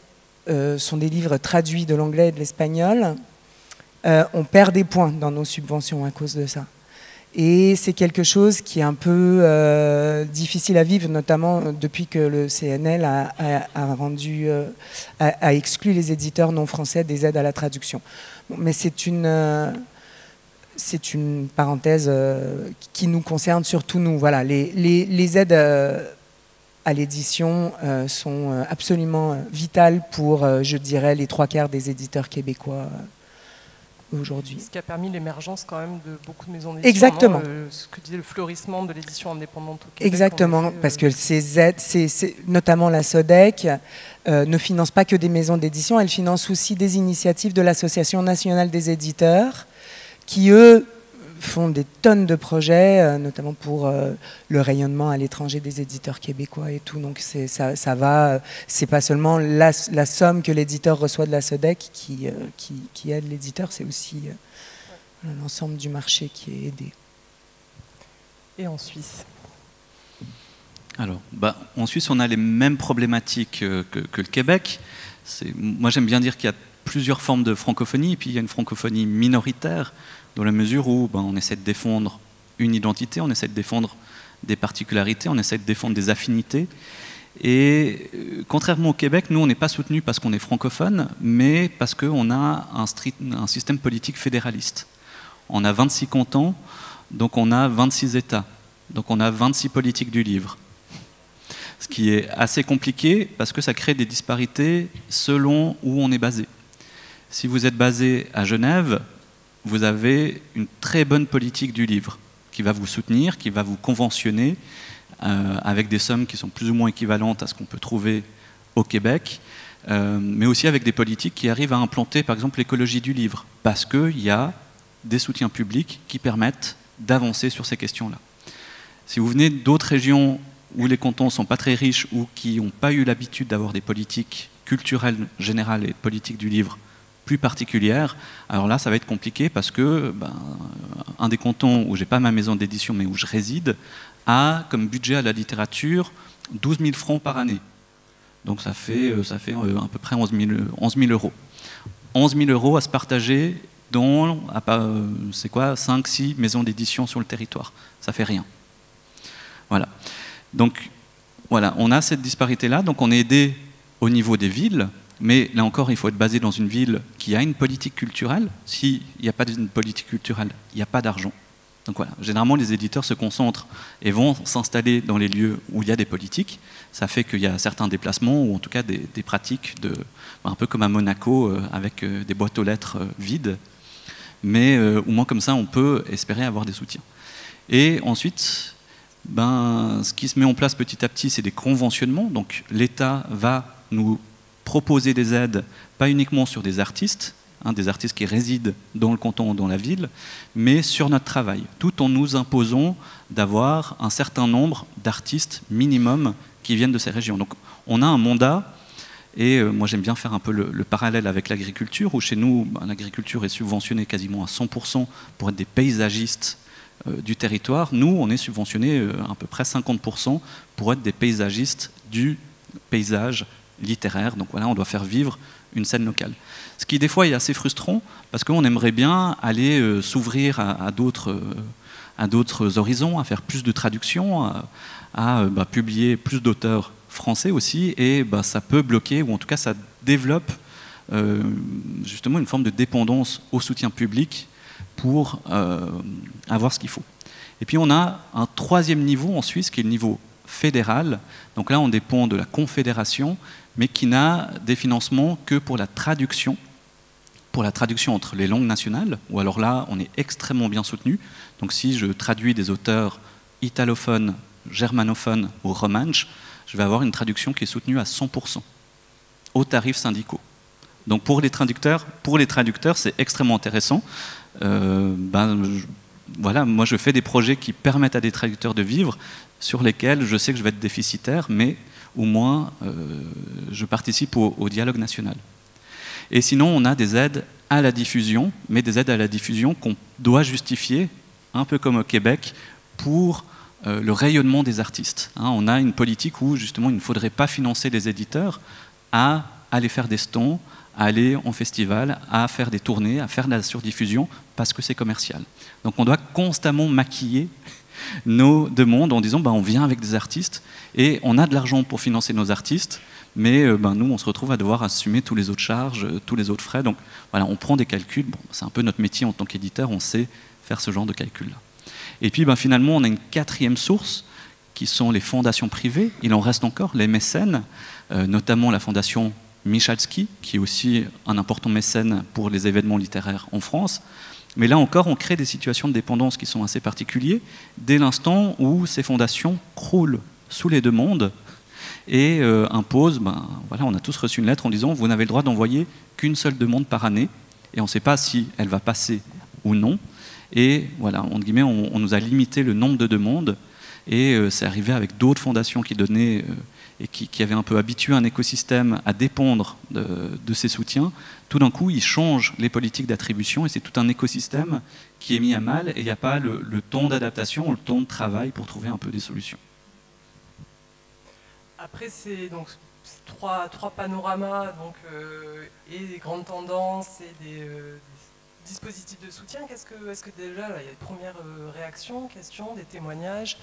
sont des livres traduits de l'anglais et de l'espagnol, on perd des points dans nos subventions à cause de ça. Et c'est quelque chose qui est un peu difficile à vivre, notamment depuis que le CNL a exclu les éditeurs non français des aides à la traduction. Bon, mais c'est une parenthèse qui nous concerne surtout nous. Voilà, les aides à l'édition sont absolument vitales pour, je dirais, les 3/4 des éditeurs québécois aujourd'hui. Ce qui a permis l'émergence quand même de beaucoup de maisons d'édition. Exactement. Ce que disait le fleurissement de l'édition indépendante au Québec. Exactement, parce que ces aides, notamment la SODEC, ne finance pas que des maisons d'édition, elle finance aussi des initiatives de l'Association nationale des éditeurs, qui, eux, font des tonnes de projets, notamment pour le rayonnement à l'étranger des éditeurs québécois et tout. Donc ça va, c'est pas seulement la somme que l'éditeur reçoit de la SODEC qui aide l'éditeur, c'est aussi l'ensemble du marché qui est aidé. Et en Suisse? Alors, en Suisse, on a les mêmes problématiques que le Québec. Moi, j'aime bien dire qu'il y a plusieurs formes de francophonie, et puis il y a une francophonie minoritaire, dans la mesure où on essaie de défendre une identité, on essaie de défendre des particularités, on essaie de défendre des affinités. Et contrairement au Québec, nous, on n'est pas soutenus parce qu'on est francophone, mais parce qu'on a un système politique fédéraliste. On a 26 cantons, donc on a 26 États, donc on a 26 politiques du livre. Ce qui est assez compliqué parce que ça crée des disparités selon où on est basé. Si vous êtes basé à Genève, vous avez une très bonne politique du livre qui va vous soutenir, qui va vous conventionner avec des sommes qui sont plus ou moins équivalentes à ce qu'on peut trouver au Québec, mais aussi avec des politiques qui arrivent à implanter par exemple l'écologie du livre, parce qu'il y a des soutiens publics qui permettent d'avancer sur ces questions-là. Si vous venez d'autres régions où les cantons ne sont pas très riches ou qui n'ont pas eu l'habitude d'avoir des politiques culturelles générales et politiques du livre plus particulières, alors là ça va être compliqué parce que un des cantons où j'ai pas ma maison d'édition mais où je réside a comme budget à la littérature 12 000 francs par année. Donc ça fait à peu près 11 000 euros. 11 000 euros à se partager dans, c'est quoi, 5-6 maisons d'édition sur le territoire. Ça fait rien. Voilà. Donc voilà, on a cette disparité-là, donc on est aidé au niveau des villes, mais là encore, il faut être basé dans une ville qui a une politique culturelle. S'il n'y a pas de politique culturelle, il n'y a pas d'argent. Donc voilà, généralement les éditeurs se concentrent et vont s'installer dans les lieux où il y a des politiques. Ça fait qu'il y a certains déplacements, ou en tout cas des pratiques, un peu comme à Monaco, avec des boîtes aux lettres vides, mais au moins comme ça, on peut espérer avoir des soutiens. Et ensuite, ce qui se met en place petit à petit, c'est des conventionnements. Donc l'État va nous proposer des aides, pas uniquement sur des artistes qui résident dans le canton ou dans la ville, mais sur notre travail, tout en nous imposant d'avoir un certain nombre d'artistes minimum qui viennent de ces régions. Donc on a un mandat, Et moi, j'aime bien faire un peu le parallèle avec l'agriculture, où chez nous, l'agriculture est subventionnée quasiment à 100% pour être des paysagistes du territoire. Nous, on est subventionné à peu près 50% pour être des paysagistes du paysage littéraire. Donc voilà, on doit faire vivre une scène locale. Ce qui, des fois, est assez frustrant, parce qu'on aimerait bien aller s'ouvrir à d'autres horizons, à faire plus de traductions, à publier plus d'auteurs français aussi, et ça peut bloquer, ou en tout cas ça développe justement une forme de dépendance au soutien public pour avoir ce qu'il faut. Et puis on a un troisième niveau en Suisse qui est le niveau fédéral. Donc là on dépend de la Confédération, mais qui n'a des financements que pour la traduction entre les langues nationales, ou alors là on est extrêmement bien soutenu. Donc si je traduis des auteurs italophones, germanophones ou romanches, je vais avoir une traduction qui est soutenue à 100%, aux tarifs syndicaux. Donc pour les traducteurs c'est extrêmement intéressant. Voilà, moi je fais des projets qui permettent à des traducteurs de vivre, sur lesquels je sais que je vais être déficitaire, mais au moins je participe au dialogue national. Et sinon, on a des aides à la diffusion, mais des aides à la diffusion qu'on doit justifier, un peu comme au Québec, pour le rayonnement des artistes. On a une politique où justement il ne faudrait pas financer les éditeurs à aller faire des stands, à aller en festival, à faire des tournées, à faire de la surdiffusion, parce que c'est commercial. Donc on doit constamment maquiller nos demandes en disant on vient avec des artistes et on a de l'argent pour financer nos artistes, mais nous on se retrouve à devoir assumer tous les autres charges, tous les autres frais. Donc voilà, on prend des calculs, c'est un peu notre métier en tant qu'éditeur, on sait faire ce genre de calcul-là. Et puis finalement on a une quatrième source qui sont les fondations privées. Il en reste encore, les mécènes, notamment la fondation Michalski, qui est aussi un important mécène pour les événements littéraires en France. Mais là encore, on crée des situations de dépendance qui sont assez particulières, dès l'instant où ces fondations croulent sous les demandes et imposent, voilà, on a tous reçu une lettre en disant « vous n'avez le droit d'envoyer qu'une seule demande par année » et on ne sait pas si elle va passer ou non. Et voilà, entre guillemets, on nous a limité le nombre de demandes et c'est arrivé avec d'autres fondations qui donnaient et qui avaient un peu habitué un écosystème à dépendre de ces soutiens. Tout d'un coup, ils changent les politiques d'attribution et c'est tout un écosystème qui est mis à mal et il n'y a pas le temps d'adaptation, le temps de travail pour trouver un peu des solutions. Après, c'est donc trois panoramas et des grandes tendances et des dispositifs de soutien. Est-ce que déjà, là, il y a des premières réactions, questions, des témoignages,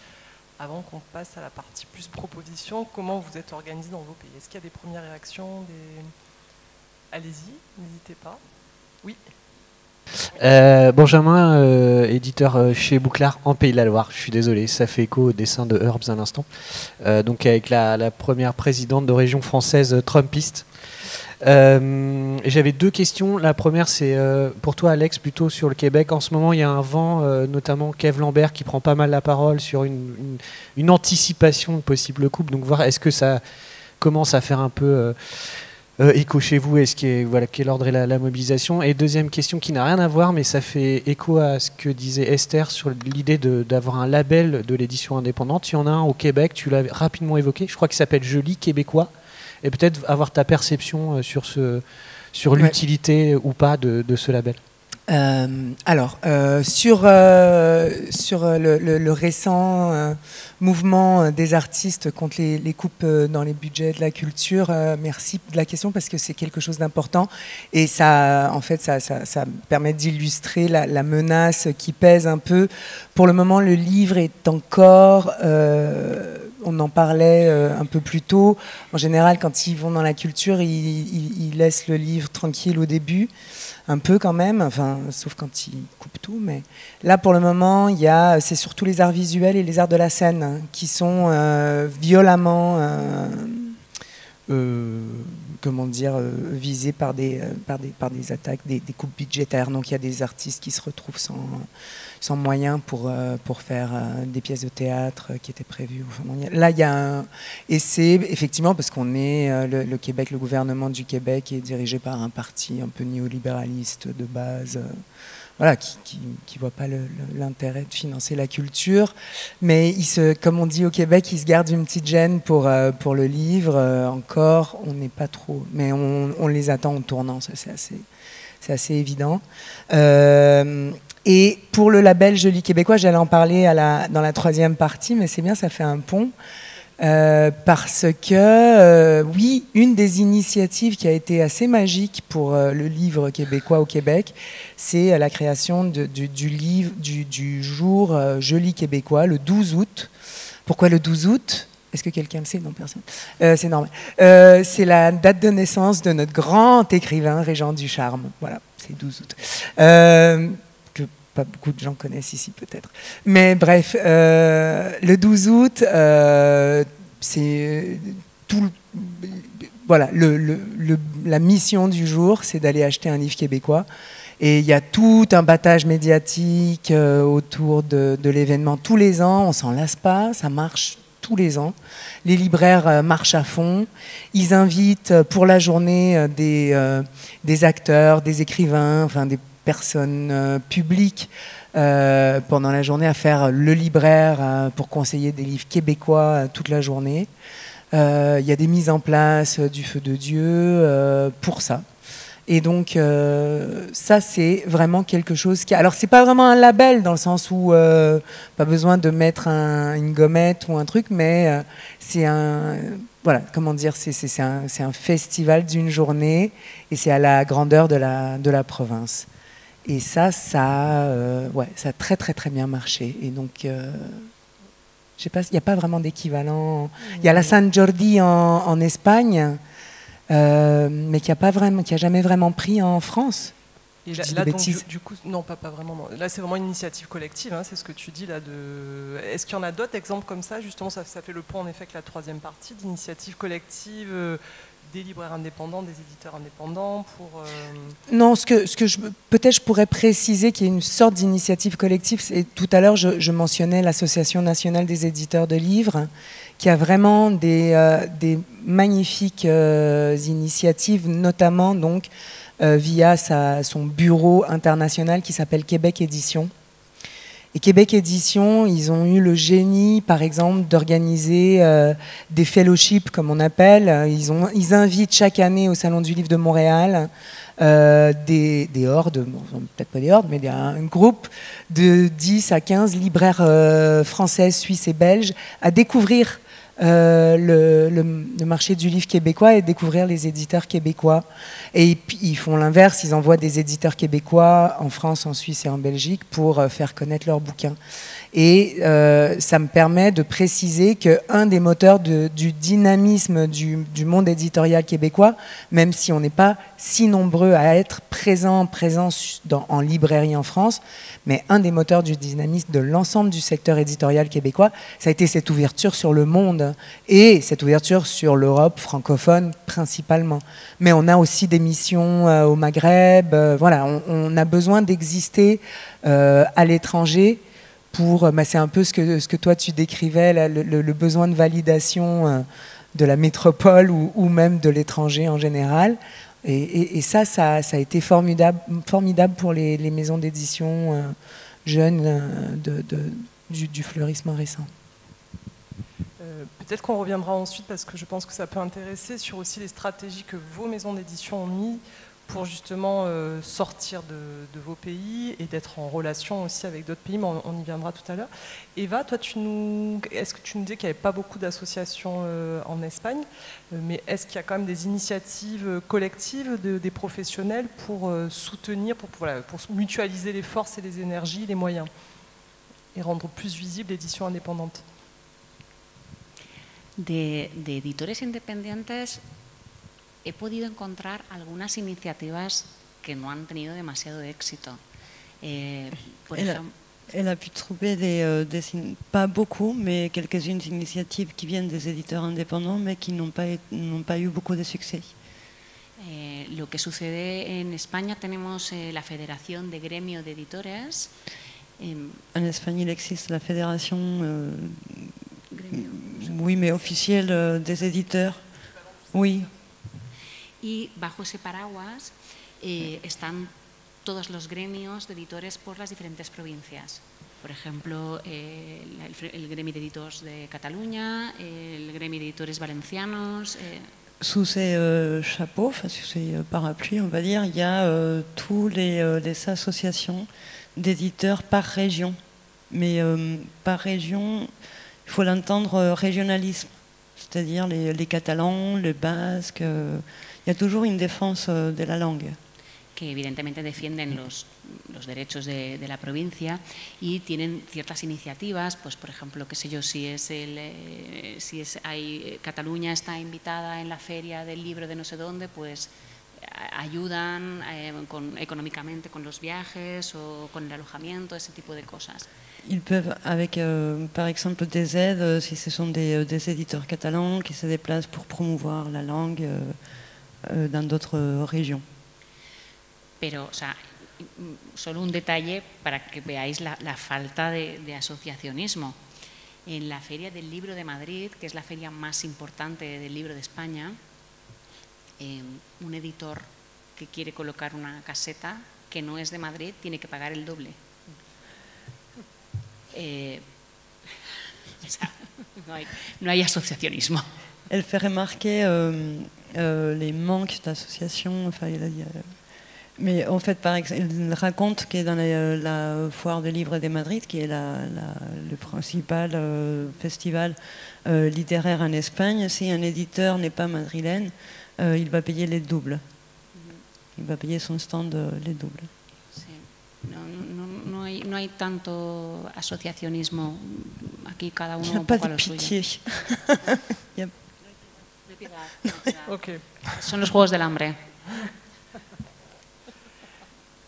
avant qu'on passe à la partie plus proposition, comment vous êtes organisé dans vos pays? Est-ce qu'il y a des premières réactions, Allez-y, n'hésitez pas. Oui. Benjamin, éditeur chez Bouclard en Pays de la Loire. Je suis désolé, ça fait écho au dessin de Herbs à l'instant. Donc avec la première présidente de région française trumpiste. J'avais deux questions. La première, c'est pour toi, Alex, plutôt sur le Québec. En ce moment, il y a un vent, notamment Kev Lambert, qui prend pas mal la parole sur une anticipation de possible coupe. Donc voir, est-ce que ça commence à faire un peu écho chez vous? Quel ordre est la mobilisation? Et deuxième question qui n'a rien à voir, mais ça fait écho à ce que disait Esther sur l'idée d'avoir un label de l'édition indépendante. Il y en a un au Québec, tu l'as rapidement évoqué, je crois qu'il s'appelle Je lis québécois. Et peut-être avoir ta perception sur l'utilité ou pas de ce label. Sur le récent mouvement des artistes contre les coupes dans les budgets de la culture, merci de la question parce que c'est quelque chose d'important et ça permet d'illustrer la menace qui pèse un peu. Pour le moment, le livre est encore... on en parlait un peu plus tôt. En général, quand ils vont dans la culture, ils laissent le livre tranquille au début, un peu quand même, enfin, sauf quand ils coupent tout. Mais là, pour le moment, c'est surtout les arts visuels et les arts de la scène qui sont violemment, visés par des attaques, des coupes budgétaires. Donc, il y a des artistes qui se retrouvent sans moyens pour faire des pièces de théâtre qui étaient prévues. Là, il y a et c'est effectivement parce qu'on est le Québec, le gouvernement du Québec est dirigé par un parti un peu néolibéraliste de base. voilà, qui voient pas l'intérêt de financer la culture, mais comme on dit au Québec, ils se gardent une petite gêne pour le livre. Encore, on n'est pas trop, mais on les attend en tournant, ça c'est assez évident. Et pour le label Je lis québécois, j'allais en parler dans la troisième partie, mais c'est bien, ça fait un pont. Parce que, oui, une des initiatives qui a été assez magique pour le livre québécois au Québec, c'est la création du jour Je lis québécois, le 12 août. Pourquoi le 12 août ? Est-ce que quelqu'un le sait ? Non, personne. C'est normal. C'est la date de naissance de notre grand écrivain, Régent Ducharme. Voilà, c'est 12 août. Que pas beaucoup de gens connaissent ici, peut-être. Mais bref, le 12 août, c'est tout. Voilà, la mission du jour, c'est d'aller acheter un livre québécois. Et il y a tout un battage médiatique autour de l'événement tous les ans. On s'en lasse pas, ça marche tous les ans. Les libraires marchent à fond. Ils invitent pour la journée des acteurs, des écrivains, enfin des personnes publiques pendant la journée à faire le libraire pour conseiller des livres québécois toute la journée. Il y a des mises en place du Feu de Dieu pour ça. Et donc, ça, c'est vraiment quelque chose qui... Alors, c'est pas vraiment un label, dans le sens où pas besoin de mettre une gommette ou un truc, mais c'est un... Voilà, comment dire, c'est un festival d'une journée, et c'est à la grandeur de la province. Et ça a très, très, très bien marché. Et donc, je sais pas, il n'y a pas vraiment d'équivalent. Il y a la San Jordi en Espagne, mais qui a jamais vraiment pris en France. Et là donc, du coup, non, pas vraiment. Non. Là, c'est vraiment une initiative collective, hein, c'est ce que tu dis là. Est-ce qu'il y en a d'autres exemples comme ça ? Justement, ça fait le pont en effet avec la troisième partie d'initiative collective des libraires indépendants, des éditeurs indépendants pour... Non, peut-être je pourrais préciser qu'il y a une sorte d'initiative collective. Tout à l'heure, je mentionnais l'Association nationale des éditeurs de livres, qui a vraiment des magnifiques initiatives, notamment donc, via son bureau international qui s'appelle Québec Édition. Et Québec Édition, ils ont eu le génie, par exemple, d'organiser des fellowships, comme on appelle. Ils invitent chaque année au Salon du Livre de Montréal des hordes, bon, peut-être pas des hordes, mais un groupe de 10 à 15 libraires françaises, suisses et belges à découvrir le marché du livre québécois et découvrir les éditeurs québécois. Et puis, ils font l'inverse, ils envoient des éditeurs québécois en France, en Suisse et en Belgique pour faire connaître leurs bouquins. Et ça me permet de préciser qu'un des moteurs du dynamisme du monde éditorial québécois, même si on n'est pas si nombreux à être présents en librairie en France, mais un des moteurs du dynamisme de l'ensemble du secteur éditorial québécois, ça a été cette ouverture sur le monde et cette ouverture sur l'Europe francophone principalement. Mais on a aussi des missions au Maghreb. Voilà, on a besoin d'exister à l'étranger. C'est un peu ce que toi tu décrivais, là, le besoin de validation de la métropole ou même de l'étranger en général. Et ça a été formidable pour les maisons d'édition jeunes du fleurisme récent. Peut-être qu'on reviendra ensuite, parce que je pense que ça peut intéresser, sur aussi les stratégies que vos maisons d'édition ont mises pour justement sortir de vos pays et d'être en relation aussi avec d'autres pays, mais on y viendra tout à l'heure. Eva, toi, est-ce que tu nous disais qu'il n'y avait pas beaucoup d'associations en Espagne, mais est-ce qu'il y a quand même des initiatives collectives des professionnels pour soutenir, pour mutualiser les forces et les énergies, les moyens, et rendre plus visible l'édition indépendante? De editores independientes he podido encontrar algunas iniciativas que no han tenido demasiado éxito. Por ejemplo, elle a pu trouver pas beaucoup, mais quelques-unes initiatives qui viennent des éditeurs indépendants, mais qui n'ont pas eu beaucoup de succès. Lo que sucede en España, tenemos la Federación de Gremio de Editores. En Espagne, il existe la fédération, oui, mais officielle des éditeurs. Oui. Y bajo ese paraguas están todos los gremios de editores por las diferentes provincias. Por ejemplo, el gremio de editores de Cataluña, el gremio de editores valencianos. Sous ces chapeaux, enfin sous ces parapluies, on va dire, il y a tous les associations d'éditeurs par région. Mais par région, il faut l'entendre régionalisme, c'est-à-dire les Catalans, les Basques. Il y a toujours une défense de la langue. Que evidentemente defienden los derechos de la provincia y tienen ciertas iniciativas, pues por ejemplo, qué sé yo, Cataluña está invitada en la feria del libro de no sé dónde, pues ayudan económicamente con los viajes o con el alojamiento, ese tipo de cosas. Ils peuvent, avec par exemple des aides, si ce sont des éditeurs catalans qui se déplacent pour promouvoir la langue dans d'autres régions. Pero, o sea, solo un detalle para que veáis la falta de asociacionismo. En la Feria del Libro de Madrid, que es la feria más importante del libro de España, un editor que quiere colocar una caseta que no es de Madrid tiene que pagar el doble. O sea, no hay asociacionismo. Elle fait remarquer les manques d'associations. Enfin, mais en fait, par exemple, il raconte que dans la foire de livres de Madrid, qui est le principal festival littéraire en Espagne, si un éditeur n'est pas madrilène, il va payer les doubles. Il va payer son stand les doubles. Sí. No hay tanto asociacionismo. Aquí cada uno un pas poco a de lo pitié. suyo. Ok. Son los juegos del hambre.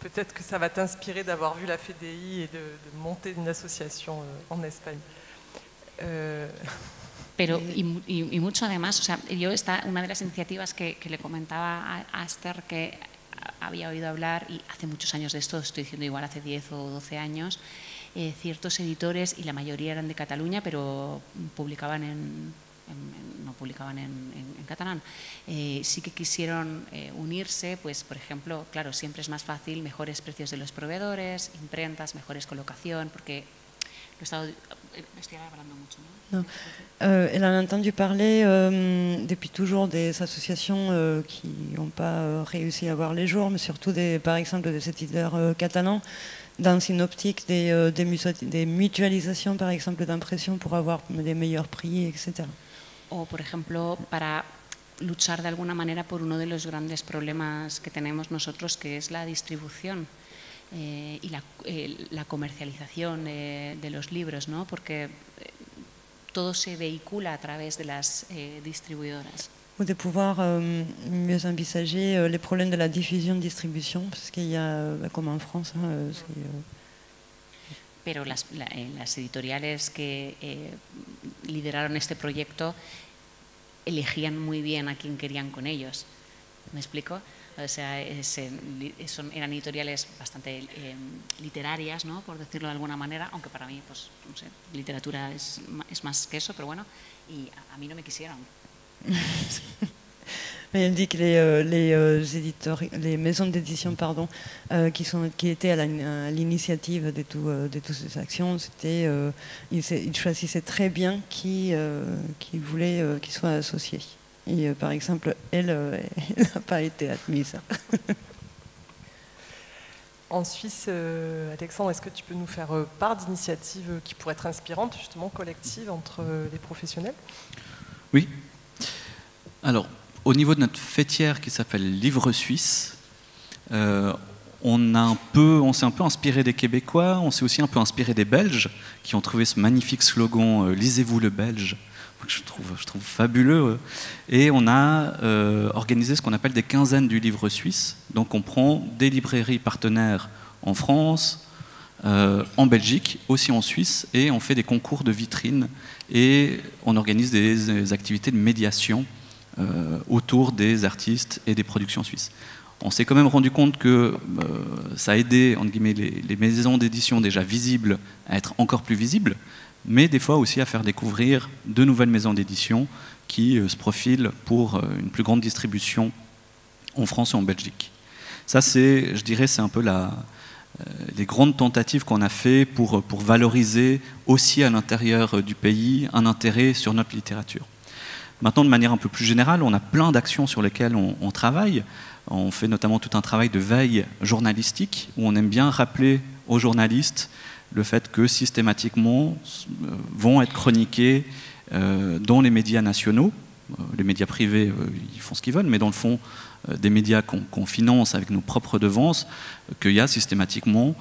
Peut-être que ça va t'inspirer d'avoir vu la FEDEI et de monter une association en Espagne. Pero, y mucho además, o sea, una de las iniciativas que le comentaba a Esther, que había oído hablar, y hace muchos años de esto, estoy diciendo igual hace 10 o 12 años, ciertos editores, y la mayoría eran de Cataluña, pero publicaban no publicaban en catalán, sí que quisieron unirse, pues por ejemplo, claro, siempre es más fácil, mejores precios de los proveedores, imprentas, mejores colocación, porque estoy hablando mucho, ¿no? Non. Elle en a entendu parler depuis toujours des associations qui n'ont pas réussi à voir les jours, mais surtout par exemple des éditeurs catalans, dans une optique des mutualisations, par exemple, d'impression pour avoir des meilleurs prix, etc. O, por ejemplo, para luchar de alguna manera por uno de los grandes problemas que tenemos nosotros, que es la distribución y la comercialización de los libros, ¿no? Porque todo se vehicula a través de las distribuidoras. Ou de pouvoir mieux envisager les problèmes de la diffusion-distribution, parce qu'il y a, comme en France, Pero las editoriales que lideraron este proyecto elegían muy bien a quién querían con ellos. ¿Me explico? O sea, eran editoriales bastante literarias, ¿no? Por decirlo de alguna manera, aunque para mí, pues, no sé, literatura es más que eso, pero bueno, y a mí no me quisieron. Mais elle dit que les maisons d'édition qui étaient à l'initiative de toutes ces actions, ils choisissaient très bien qui voulait qu'ils soient associés. Et par exemple, elle n'a pas été admise. En Suisse, Alexandre, est-ce que tu peux nous faire part d'initiatives qui pourraient être inspirantes, justement, collectives entre les professionnels? Oui. Alors, au niveau de notre fêtière qui s'appelle Livre Suisse, on s'est un peu inspiré des Québécois, on s'est aussi un peu inspiré des Belges qui ont trouvé ce magnifique slogan « Lisez-vous le Belge », que je trouve fabuleux. Et on a organisé ce qu'on appelle des quinzaines du livre suisse. Donc on prend des librairies partenaires en France, en Belgique, aussi en Suisse, et on fait des concours de vitrines et on organise des activités de médiation autour des artistes et des productions suisses. On s'est quand même rendu compte que ça a aidé, entre guillemets, les maisons d'édition déjà visibles à être encore plus visibles, mais des fois aussi à faire découvrir de nouvelles maisons d'édition qui se profilent pour une plus grande distribution en France et en Belgique. Ça, je dirais, c'est un peu les grandes tentatives qu'on a fait pour valoriser aussi à l'intérieur du pays un intérêt sur notre littérature. Maintenant, de manière un peu plus générale, on a plein d'actions sur lesquelles on travaille. On fait notamment tout un travail de veille journalistique où on aime bien rappeler aux journalistes le fait que systématiquement vont être chroniqués dans les médias nationaux. Les médias privés, ils font ce qu'ils veulent, mais dans le fond, des médias qu'on finance avec nos propres redevances, qu'il y a systématiquement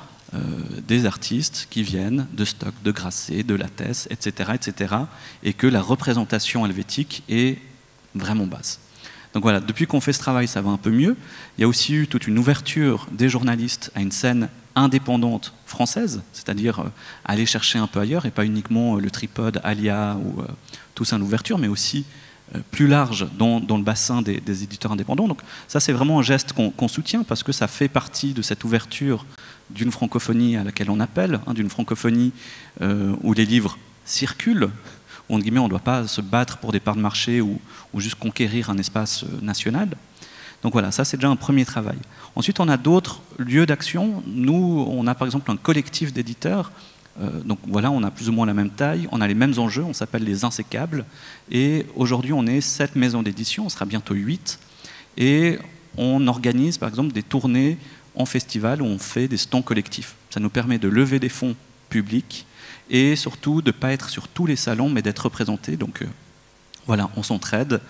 des artistes qui viennent de Stock, de Grasset, de Lattès, etc., etc., et que la représentation helvétique est vraiment basse. Donc voilà, depuis qu'on fait ce travail, ça va un peu mieux. Il y a aussi eu toute une ouverture des journalistes à une scène indépendante française, c'est-à-dire aller chercher un peu ailleurs, et pas uniquement le tripode, Alia ou tout ça, l'ouverture, mais aussi plus large dans le bassin des éditeurs indépendants. Donc ça, c'est vraiment un geste qu'on soutient parce que ça fait partie de cette ouverture d'une francophonie à laquelle on appelle, d'une francophonie où les livres circulent, où on ne doit pas se battre pour des parts de marché ou juste conquérir un espace national. Donc voilà, ça c'est déjà un premier travail. Ensuite, on a d'autres lieux d'action. Nous, on a par exemple un collectif d'éditeurs. Donc voilà, on a plus ou moins la même taille, on a les mêmes enjeux, on s'appelle les Insécables. Et aujourd'hui, on est 7 maisons d'édition, on sera bientôt 8. Et on organise par exemple des tournées en festival où on fait des stands collectifs. Ça nous permet de lever des fonds publics et surtout de ne pas être sur tous les salons, mais d'être représentés. Donc voilà, on s'entraide.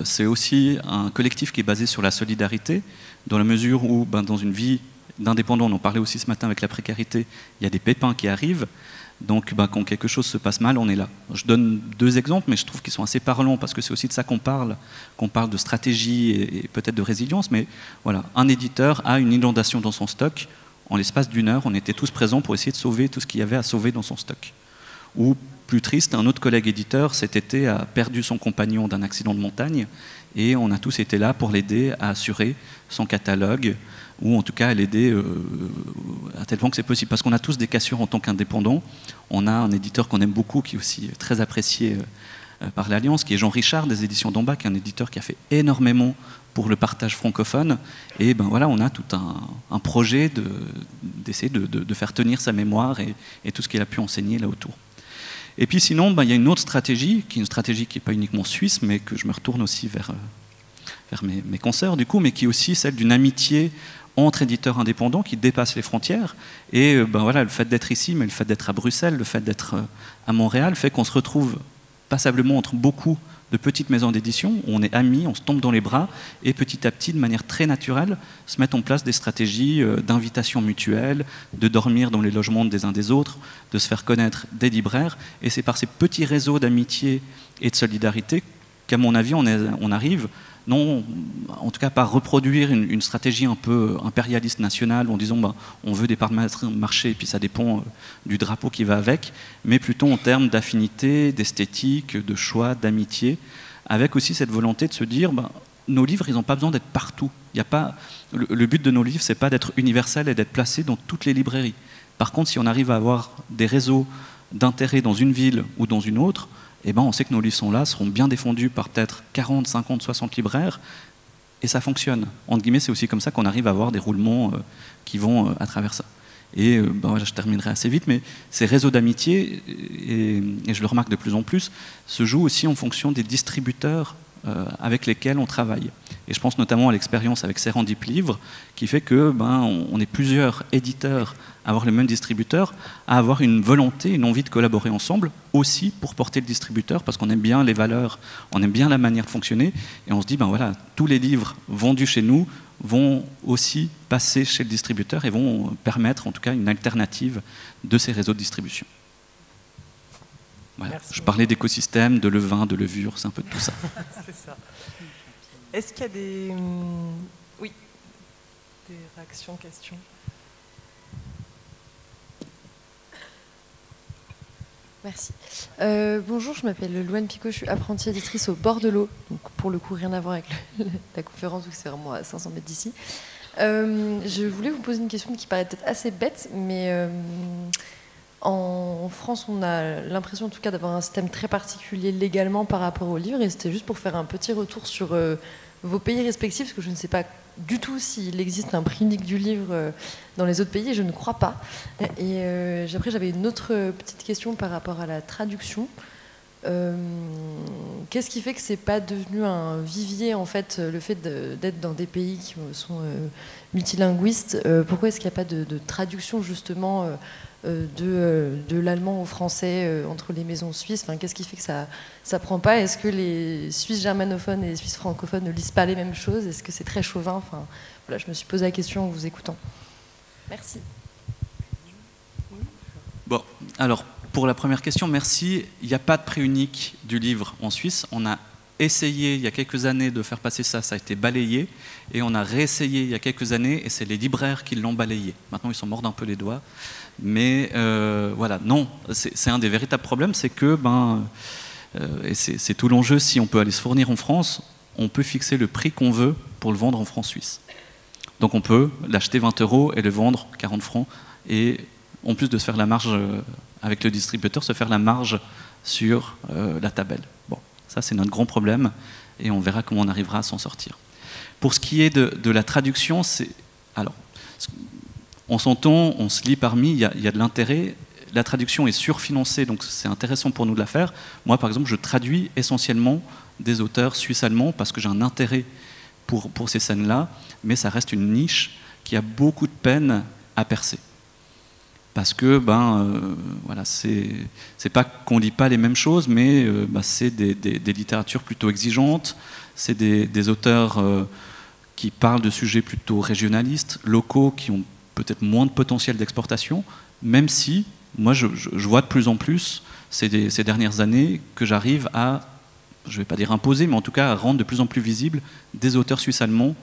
C'est aussi un collectif qui est basé sur la solidarité, dans la mesure où dans une vie d'indépendants, on en parlait aussi ce matin avec la précarité, il y a des pépins qui arrivent, donc quand quelque chose se passe mal, on est là. Je donne 2 exemples, mais je trouve qu'ils sont assez parlants, parce que c'est aussi de ça qu'on parle de stratégie et peut-être de résilience, mais voilà, un éditeur a une inondation dans son stock, en l'espace d'1 heure, on était tous présents pour essayer de sauver tout ce qu'il y avait à sauver dans son stock. Ou plus triste, un autre collègue éditeur cet été a perdu son compagnon d'un accident de montagne, et on a tous été là pour l'aider à assurer son catalogue, ou en tout cas à l'aider à tel point que c'est possible. Parce qu'on a tous des cassures en tant qu'indépendants. On a un éditeur qu'on aime beaucoup, qui est aussi très apprécié par l'Alliance, qui est Jean Richard des éditions d'Amba, qui est un éditeur qui a fait énormément pour le partage francophone. Et voilà, on a tout un projet d'essayer de faire tenir sa mémoire et tout ce qu'il a pu enseigner là autour. Et puis sinon, il y a une autre stratégie, qui est une stratégie qui n'est pas uniquement suisse, mais que je me retourne aussi vers mes consoeurs, du coup, mais qui est aussi celle d'une amitié entre éditeurs indépendants qui dépassent les frontières. Et voilà, le fait d'être ici, mais le fait d'être à Bruxelles, le fait d'être à Montréal, fait qu'on se retrouve passablement entre beaucoup de petites maisons d'édition, où on est amis, on se tombe dans les bras, et petit à petit, de manière très naturelle, se mettent en place des stratégies d'invitation mutuelle, de dormir dans les logements des uns des autres, de se faire connaître des libraires. Et c'est par ces petits réseaux d'amitié et de solidarité qu'à mon avis, on arrive, non, en tout cas pas reproduire une stratégie un peu impérialiste nationale en disant on veut des parts de marché et puis ça dépend du drapeau qui va avec, mais plutôt en termes d'affinité, d'esthétique, de choix, d'amitié, avec aussi cette volonté de se dire nos livres, ils n'ont pas besoin d'être partout. Il y a pas, le but de nos livres, c'est pas d'être universel et d'être placé dans toutes les librairies. Par contre, si on arrive à avoir des réseaux d'intérêt dans une ville ou dans une autre, on sait que nos livres sont là, seront bien défendus par peut-être 40, 50, 60 libraires, et ça fonctionne. Entre guillemets, c'est aussi comme ça qu'on arrive à avoir des roulements qui vont à travers ça. Et je terminerai assez vite, mais ces réseaux d'amitié, et je le remarque de plus en plus, se jouent aussi en fonction des distributeurs avec lesquels on travaille. Et je pense notamment à l'expérience avec Serendip Livres, qui fait que on est plusieurs éditeurs à avoir le même distributeur, à avoir une volonté, une envie de collaborer ensemble, aussi pour porter le distributeur, parce qu'on aime bien les valeurs, on aime bien la manière de fonctionner, et on se dit, voilà, tous les livres vendus chez nous vont aussi passer chez le distributeur et vont permettre en tout cas une alternative de ces réseaux de distribution. Voilà. Je parlais d'écosystème, de levain, de levure, c'est un peu de tout ça. C'est ça. Est-ce qu'il y a des réactions, questions? Merci. Bonjour, je m'appelle Louane Picot, je suis apprentie éditrice au bord de l'eau. Donc pour le coup, rien à voir avec la conférence, où c'est vraiment à 500 mètres d'ici. Je voulais vous poser une question qui paraît peut-être assez bête, mais en France, on a l'impression en tout cas d'avoir un système très particulier légalement par rapport aux livres. Et c'était juste pour faire un petit retour sur vos pays respectifs, parce que je ne sais pas du tout s'il existe un prix unique du livre dans les autres pays, et je ne crois pas. Et après, j'avais une autre petite question par rapport à la traduction. Qu'est-ce qui fait que c'est pas devenu un vivier, en fait, le fait d'être dans des pays qui sont multilinguistes? Pourquoi est-ce qu'il n'y a pas de traduction, justement, de l'allemand au français entre les maisons suisses? Enfin, qu'est-ce qui fait que ça prend pas? Est-ce que les Suisses germanophones et les Suisses francophones ne lisent pas les mêmes choses? Est-ce que c'est très chauvin? Enfin, voilà, je me suis posé la question en vous écoutant. Merci. Bon, alors, pour la première question, merci. Il n'y a pas de prix unique du livre en Suisse. On a essayé il y a quelques années de faire passer ça, ça a été balayé. Et on a réessayé il y a quelques années, et c'est les libraires qui l'ont balayé. Maintenant, ils s'en mordent un peu les doigts. Mais voilà, non, c'est un des véritables problèmes, c'est que, et c'est tout l'enjeu, si on peut aller se fournir en France, on peut fixer le prix qu'on veut pour le vendre en francs suisses. Donc on peut l'acheter 20 € et le vendre 40 francs, et en plus de se faire la marge avec le distributeur, se faire la marge sur la tabelle. Bon, ça c'est notre grand problème, et on verra comment on arrivera à s'en sortir. Pour ce qui est de la traduction, alors, on s'entend, on se lit parmi, il y a de l'intérêt. La traduction est surfinancée, donc c'est intéressant pour nous de la faire. Moi, par exemple, je traduis essentiellement des auteurs suisses-allemands parce que j'ai un intérêt pour ces scènes-là, mais ça reste une niche qui a beaucoup de peine à percer. Parce que, voilà, c'est pas qu'on lit pas les mêmes choses, mais c'est des littératures plutôt exigeantes, c'est des auteurs qui parlent de sujets plutôt régionalistes, locaux, qui ont peut-être moins de potentiel d'exportation, même si, moi, je vois de plus en plus, ces dernières années, que j'arrive à, je ne vais pas dire imposer, mais en tout cas à rendre de plus en plus visibles des auteurs suisses-allemands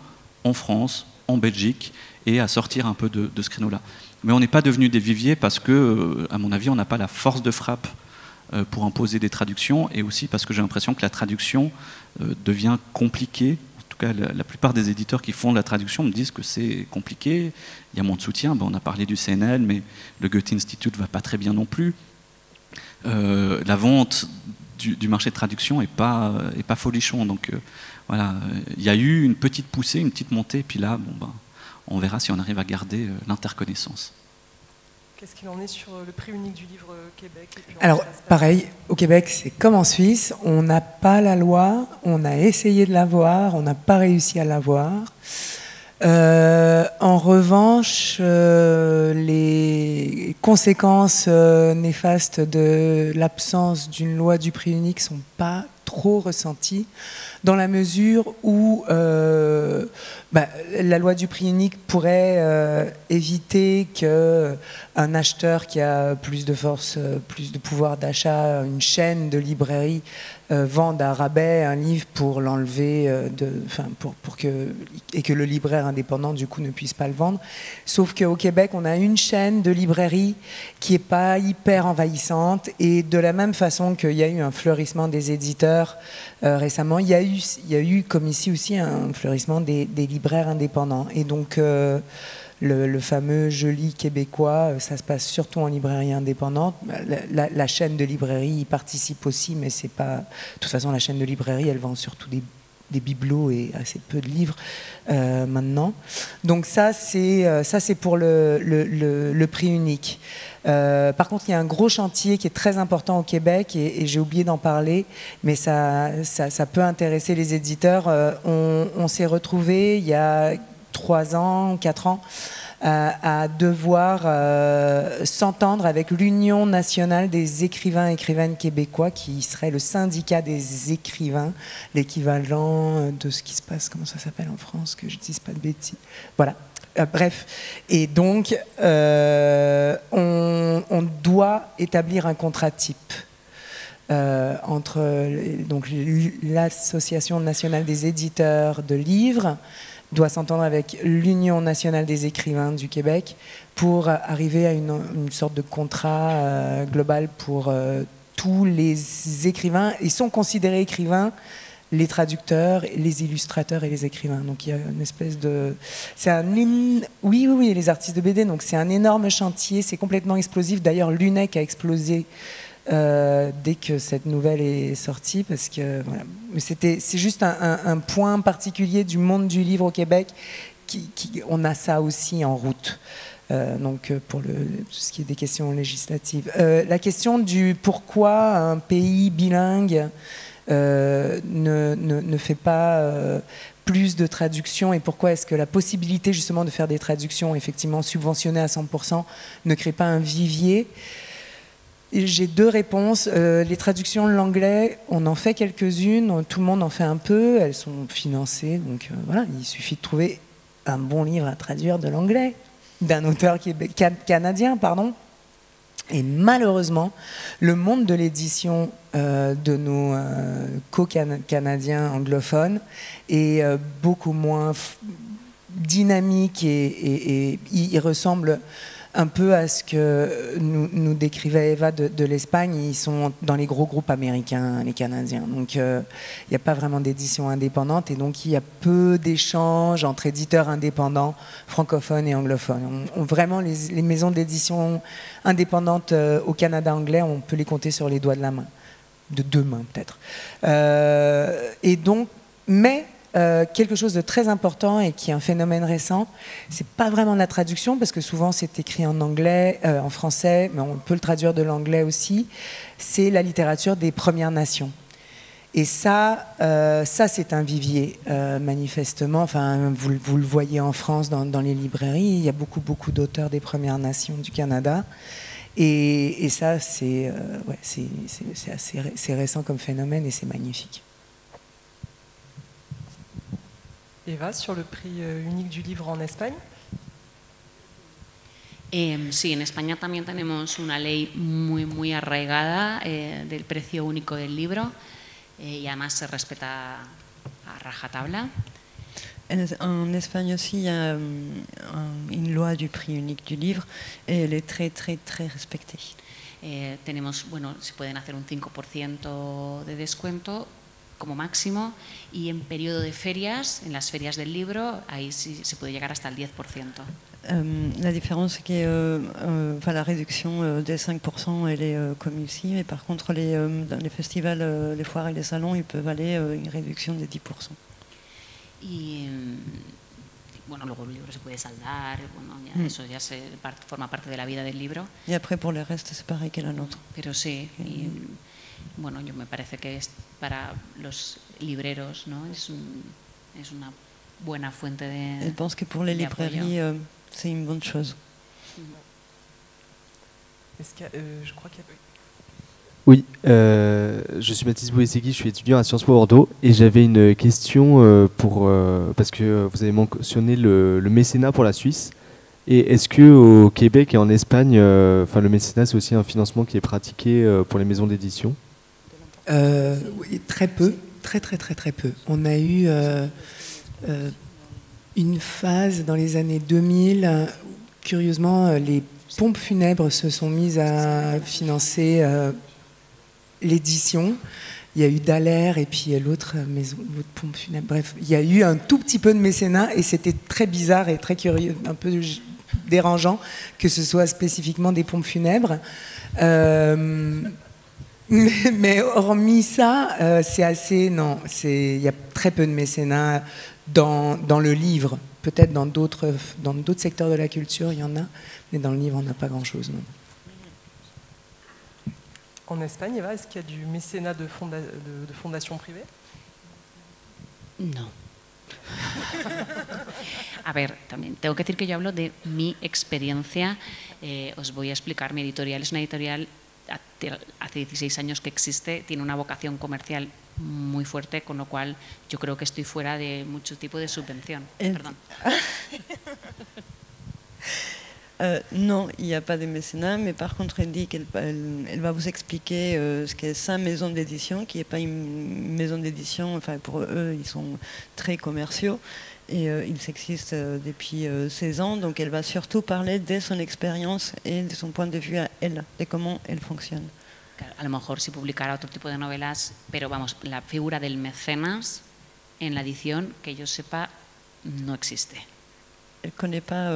en France, en Belgique, et à sortir un peu de ce créneau-là. Mais on n'est pas devenu des viviers parce que, à mon avis, on n'a pas la force de frappe pour imposer des traductions, et aussi parce que j'ai l'impression que la traduction devient compliquée. En tout cas, la plupart des éditeurs qui font de la traduction me disent que c'est compliqué. Il y a moins de soutien. On a parlé du CNL, mais le Goethe Institut ne va pas très bien non plus. La vente du marché de traduction n'est pas folichon. Donc voilà, il y a eu une petite poussée, une petite montée, et puis là, on verra si on arrive à garder l'interconnaissance. Qu'est-ce qu'il en est sur le prix unique du livre Québec? Alors, pareil, au Québec, c'est comme en Suisse, on n'a pas la loi, on a essayé de l'avoir, on n'a pas réussi à l'avoir. En revanche, les conséquences néfastes de l'absence d'une loi du prix unique ne sont pas trop ressenties, dans la mesure où la loi du prix unique pourrait éviter qu'un acheteur qui a plus de force, plus de pouvoir d'achat, une chaîne de librairie, vende à rabais un livre pour l'enlever, et que le libraire indépendant du coup ne puisse pas le vendre. Sauf qu'au Québec, on a une chaîne de librairie qui n'est pas hyper envahissante, et de la même façon qu'il y a eu un fleurissement des éditeurs récemment, il y a eu, comme ici aussi, un fleurissement des libraires indépendants. Et donc, le fameux joli québécois, ça se passe surtout en librairie indépendante. La chaîne de librairie y participe aussi, mais c'est pas... De toute façon, la chaîne de librairie, elle vend surtout des bibelots et assez peu de livres maintenant. Donc ça, c'est pour le prix unique. Par contre, il y a un gros chantier qui est très important au Québec, et j'ai oublié d'en parler, mais ça peut intéresser les éditeurs. On s'est retrouvés il y a 3 ans, 4 ans, à devoir s'entendre avec l'Union nationale des écrivains et écrivaines québécois, qui serait le syndicat des écrivains, l'équivalent de ce qui se passe, comment ça s'appelle en France, que je ne dise pas de bêtises. Voilà. Bref, et donc on doit établir un contrat type entre l'Association nationale des éditeurs de livres doit s'entendre avec l'Union nationale des écrivains du Québec pour arriver à une sorte de contrat global pour tous les écrivains. Ils sont considérés écrivains, les traducteurs, les illustrateurs et les écrivains. Donc il y a une espèce de... Oui, les artistes de BD. Donc c'est un énorme chantier, c'est complètement explosif. D'ailleurs, l'UNEC a explosé dès que cette nouvelle est sortie, parce que voilà. Mais c'est juste un point particulier du monde du livre au Québec. On a ça aussi en route. Donc pour tout ce qui est des questions législatives. La question du pourquoi un pays bilingue ne fait pas plus de traductions et pourquoi est-ce que la possibilité justement de faire des traductions effectivement subventionnées à 100% ne crée pas un vivier. J'ai deux réponses. Les traductions de l'anglais, on en fait quelques-unes, tout le monde en fait un peu, elles sont financées, donc voilà, il suffit de trouver un bon livre à traduire de l'anglais, d'un auteur canadien, pardon. Et malheureusement, le monde de l'édition de nos co-canadiens anglophones est beaucoup moins dynamique et il ressemble un peu à ce que nous décrivait Eva de l'Espagne. Ils sont dans les gros groupes américains, les Canadiens. Donc il n'y a pas vraiment d'édition indépendante et donc il y a peu d'échanges entre éditeurs indépendants francophones et anglophones. Vraiment, les maisons d'édition indépendantes au Canada anglais, on peut les compter sur les doigts de la main. De deux mains peut-être. Et donc, mais quelque chose de très important et qui est un phénomène récent, c'est pas vraiment de la traduction parce que souvent c'est écrit en anglais, en français, mais on peut le traduire de l'anglais aussi. C'est la littérature des Premières Nations. Et ça c'est un vivier manifestement. Enfin, vous le voyez en France dans les librairies, il y a beaucoup d'auteurs des Premières Nations du Canada. Et ça c'est récent comme phénomène et c'est magnifique. Eva, sur le prix unique du livre en Espagne. Sí, en España también tenemos una ley muy arraigada del precio único del libro y además se respeta a rajatabla. En Espagne aussi, il y a une loi du prix unique du livre et elle est très respectée. Tenemos, bueno, se pueden hacer un 5% de descuento como máximo y en periodo de ferias, en las ferias del libro, ahí sí se puede llegar hasta el 10%. La différence, c'est que la réduction des 5%, elle est comme ici, mais par contre, dans les festivals, les foires et les salons, ils peuvent aller une réduction de 10%. Y bueno, luego el libro se puede saldar, bueno, ya eso ya forma parte de la vida del libro. Y après, pour le reste, c'est pareil que la nôtre. Pero sí, y, bueno, yo me parece que es para los libreros, ¿no? Es una buena fuente de. Je pense que pour les librairies, c'est une bonne chose. Est-ce que je crois qu'il y a. Oui, je suis Baptiste Bouessegui, je suis étudiant à Sciences Po Bordeaux et j'avais une question parce que vous avez mentionné le mécénat pour la Suisse. Et est-ce qu'au Québec et en Espagne, le mécénat c'est aussi un financement qui est pratiqué pour les maisons d'édition ? Oui, très peu, très peu. On a eu une phase dans les années 2000, curieusement, les pompes funèbres se sont mises à financer l'édition. Il y a eu Dallaire et puis l'autre pompe funèbre. Bref, il y a eu un tout petit peu de mécénat et c'était très bizarre et très curieux, un peu dérangeant que ce soit spécifiquement des pompes funèbres. Mais hormis ça, c'est assez... Non, il y a très peu de mécénat dans le livre. Peut-être dans d'autres secteurs de la culture, il y en a, mais dans le livre, on n'a pas grand-chose. Non. En Espagne, Eva, est-ce qu'il y a du mécénat de fondations privées? No. A ver, también tengo que decir que yo hablo de mi experiencia. Os voy a explicar. Mi editorial es una editorial, hace 16 años que existe, tiene una vocación comercial muy fuerte, con lo cual yo creo que estoy fuera de mucho tipo de subvención. Perdón. Non, il n'y a pas de mécénat, mais par contre, elle dit qu'elle va vous expliquer ce qu'est sa maison d'édition, qui n'est pas une maison d'édition, enfin pour eux, ils sont très commerciaux et ils existent depuis 16 ans, donc elle va surtout parler de son expérience et de son point de vue à elle, de comment elle fonctionne. A lo mejor si publicara otro tipo de novelas, pero vamos, la figura del mecenas en la edición, que yo sepa, no existe. Elle ne connaît pas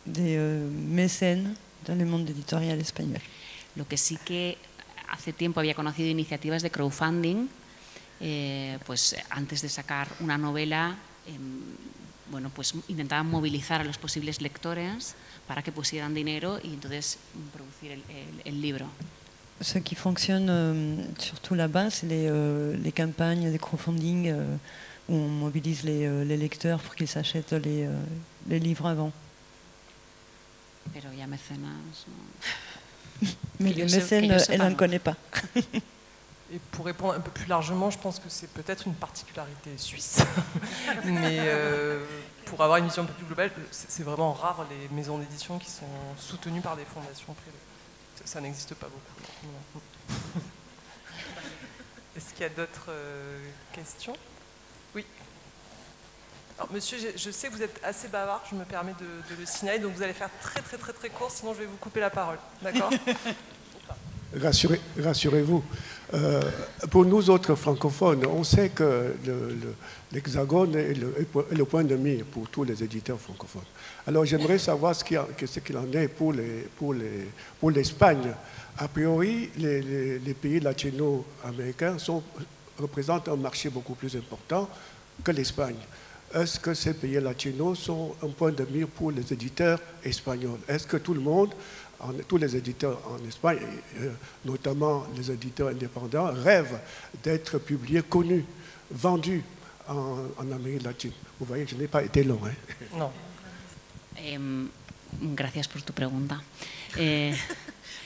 des mécènes dans le monde éditorial espagnol. Lo que sí que hace tiempo había conocido iniciativas de crowdfunding, pues antes de sacar una novela, bueno, pues intentaban movilizar a los posibles lectores para que pusieran dinero y entonces producir el libro. Ce qui fonctionne surtout là-bas, c'est les campagnes des crowdfunding où on mobilise les lecteurs pour qu'ils s'achètent les livres avant. Pero ya mecenas... Mais les mécènes, elle n'en connaît pas. Et pour répondre un peu plus largement, je pense que c'est peut-être une particularité suisse. Mais pour avoir une vision un peu plus globale, c'est vraiment rare les maisons d'édition qui sont soutenues par des fondations privées. Ça n'existe pas beaucoup. Est-ce qu'il y a d'autres questions? Oui. Alors, monsieur, je sais que vous êtes assez bavard, je me permets de le signaler, donc vous allez faire très court, sinon je vais vous couper la parole. D'accord? Rassurez-vous, pour nous autres francophones, on sait que l'Hexagone est le point de mire pour tous les éditeurs francophones. Alors j'aimerais savoir ce qu'il en est pour l'Espagne. A priori, les pays latino-américains représentent un marché beaucoup plus important que l'Espagne. Est-ce que ces pays latinos sont un point de mire pour les éditeurs espagnols? Est-ce que tout le monde, tous les éditeurs en Espagne, notamment les éditeurs indépendants, rêvent d'être publiés, connus, vendus en Amérique latine? Vous voyez, je n'ai pas été long. Hein? Non. Gracias por tu pregunta.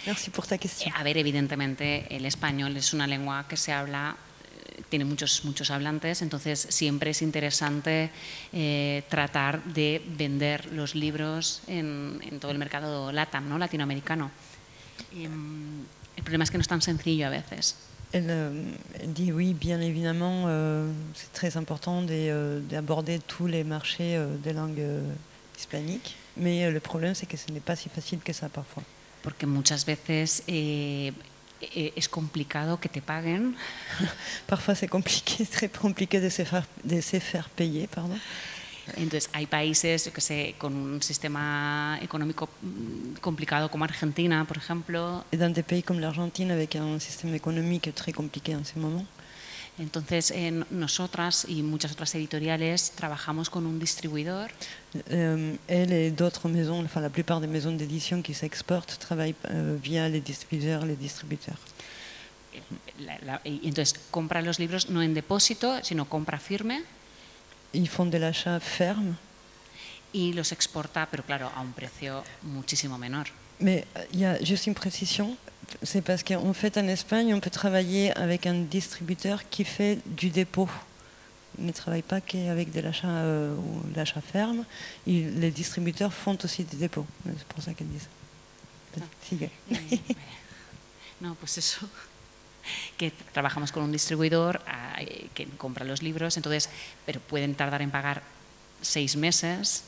Merci pour ta question. A ver, evidentemente el español es una lengua que se habla, tiene muchos hablantes, entonces siempre es interesante tratar de vender los libros en todo el mercado LATAM, ¿no? Latinoamericano. El problema es que no es tan sencillo a veces. Elle dit oui, bien évidemment, c'est très important d'aborder tous les marchés des langues hispaniques, mais le problème c'est que ce n'est pas si facile que ça parfois. Porque muchas veces es complicado que te paguen. Parfois c'est compliqué, très compliqué de se faire payer, pardon. Entonces hay países, yo que sé, con un sistema económico complicado como Argentina, por ejemplo. Et dans des pays comme l'Argentine avec un système économique très compliqué en ce moment. Entonces, nosotras y muchas otras editoriales trabajamos con un distribuidor. Elle et d'autres maisons, enfin la plupart des maisons d'édition qui s'exportent travaillent via les distributeurs. Y entonces, compra los libros no en depósito, sino compra firme. Ils font de l'achat ferme. Y los exporta, pero claro, a un precio muchísimo menor. Mais il y a juste une précision. C'est parce qu'en fait, en Espagne, on peut travailler avec un distributeur qui fait du dépôt. Il ne travaille pas qu'avec de l'achat ou l'achat ferme. Les distributeurs font aussi des dépôts. C'est pour ça qu'elle dit ça. Sigue. No, pues eso. Que trabajamos con un distribuidor que compra los libros, entonces, pero pueden tardar en pagar 6 meses.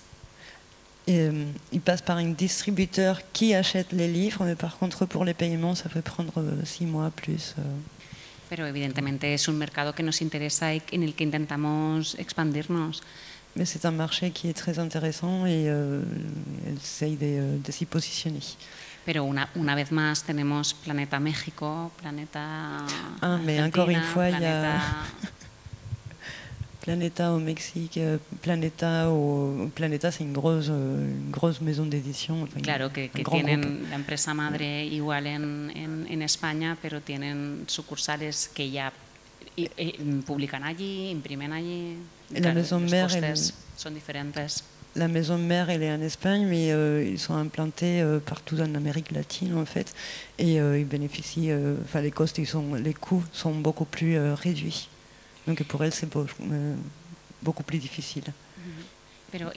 Il passe par un distributeur qui achète les livres, mais par contre pour les paiements ça peut prendre 6 mois plus. Pero evidentemente es un mercado que nos interesa y en el que intentamos expandirnos. Mais c'est un marché qui est très intéressant et elle essaye de s'y positionner. Pero una vez más tenemos Planeta México, Planeta mais Argentina, encore une fois, Planeta... il y a Planeta au Mexique, Planeta c'est une grosse maison d'édition. Enfin, claro, que tienen la empresa madre igual en España, pero tienen sucursales que ya publican allí, imprimen allí. La maison los mère costes son diferentes. La maison mère, elle est en Espagne, mais ils sont implantés partout en Amérique latine en fait, et ils bénéficient. Enfin, les coûts sont beaucoup plus réduits. Donc pour elle, c'est beaucoup plus difficile. Pero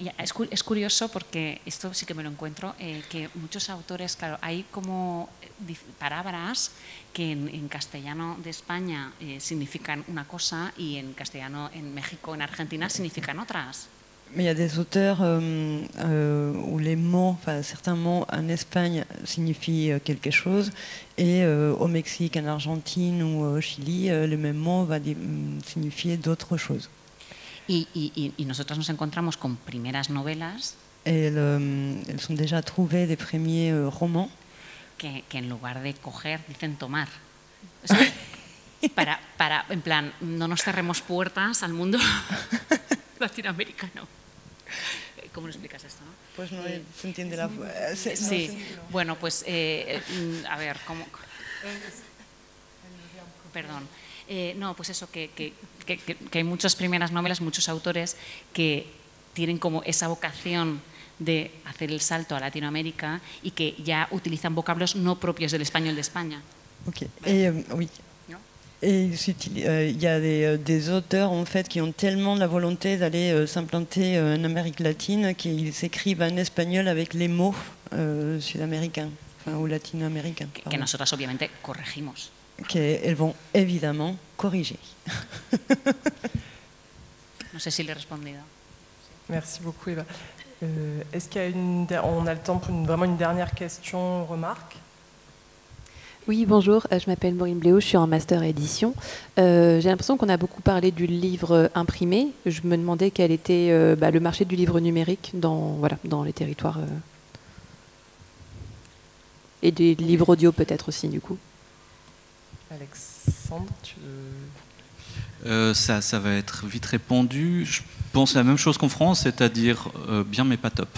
es curioso porque esto sí que me lo encuentro, que muchos autores, claro, hay como palabras que en castellano de España significan una cosa y en castellano en México, en Argentina significan otras. Mais il y a des auteurs où les mots, enfin certains mots en Espagne signifient quelque chose et au Mexique, en Argentine ou au Chili, le même mot va signifier d'autres choses. Y nosotros nos encontramos con primeras novelas. Elles sont déjà trouvées des premiers romans. Que en lugar de coger dicen tomar. O sea, en plan, no nos cerremos puertas al mundo latinoamericano. ¿Cómo lo explicas esto? ¿No? Pues no se entiende la... Sí, bueno, pues a ver, ¿cómo? Perdón. No, pues eso, que hay muchas primeras novelas, muchos autores que tienen como esa vocación de hacer el salto a Latinoamérica y que ya utilizan vocablos no propios del español de España. Ok, oui. Et il y a des auteurs en fait qui ont tellement la volonté d'aller s'implanter en Amérique latine qu'ils s'écrivent en espagnol avec les mots sud-américains, enfin, ou latino-américains. Que nosotras obviamente corregimos. Qu'elles vont évidemment corriger. No sé si le he respondido. Merci beaucoup, Eva. Est-ce qu'il y a on a le temps pour vraiment une dernière question, remarque? Oui, bonjour, je m'appelle Maureen Bléau, je suis en master édition. J'ai l'impression qu'on a beaucoup parlé du livre imprimé. Je me demandais quel était le marché du livre numérique dans les territoires. Et des livres audio peut-être aussi, du coup. Alexandre, tu ça va être vite répondu. Je pense la même chose qu'en France, c'est-à-dire bien mais pas top.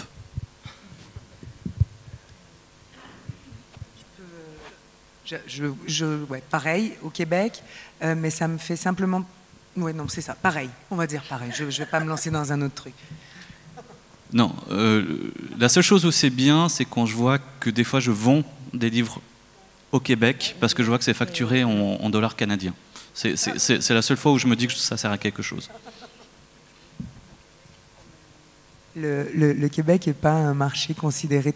Ouais, pareil au Québec, mais ça me fait simplement... Ouais, non, c'est ça, pareil, on va dire pareil. Je ne vais pas me lancer dans un autre truc. Non, la seule chose où c'est bien, c'est quand je vois que des fois je vends des livres au Québec, parce que je vois que c'est facturé en dollars canadiens. C'est la seule fois où je me dis que ça sert à quelque chose. Le Québec n'est pas un marché considéré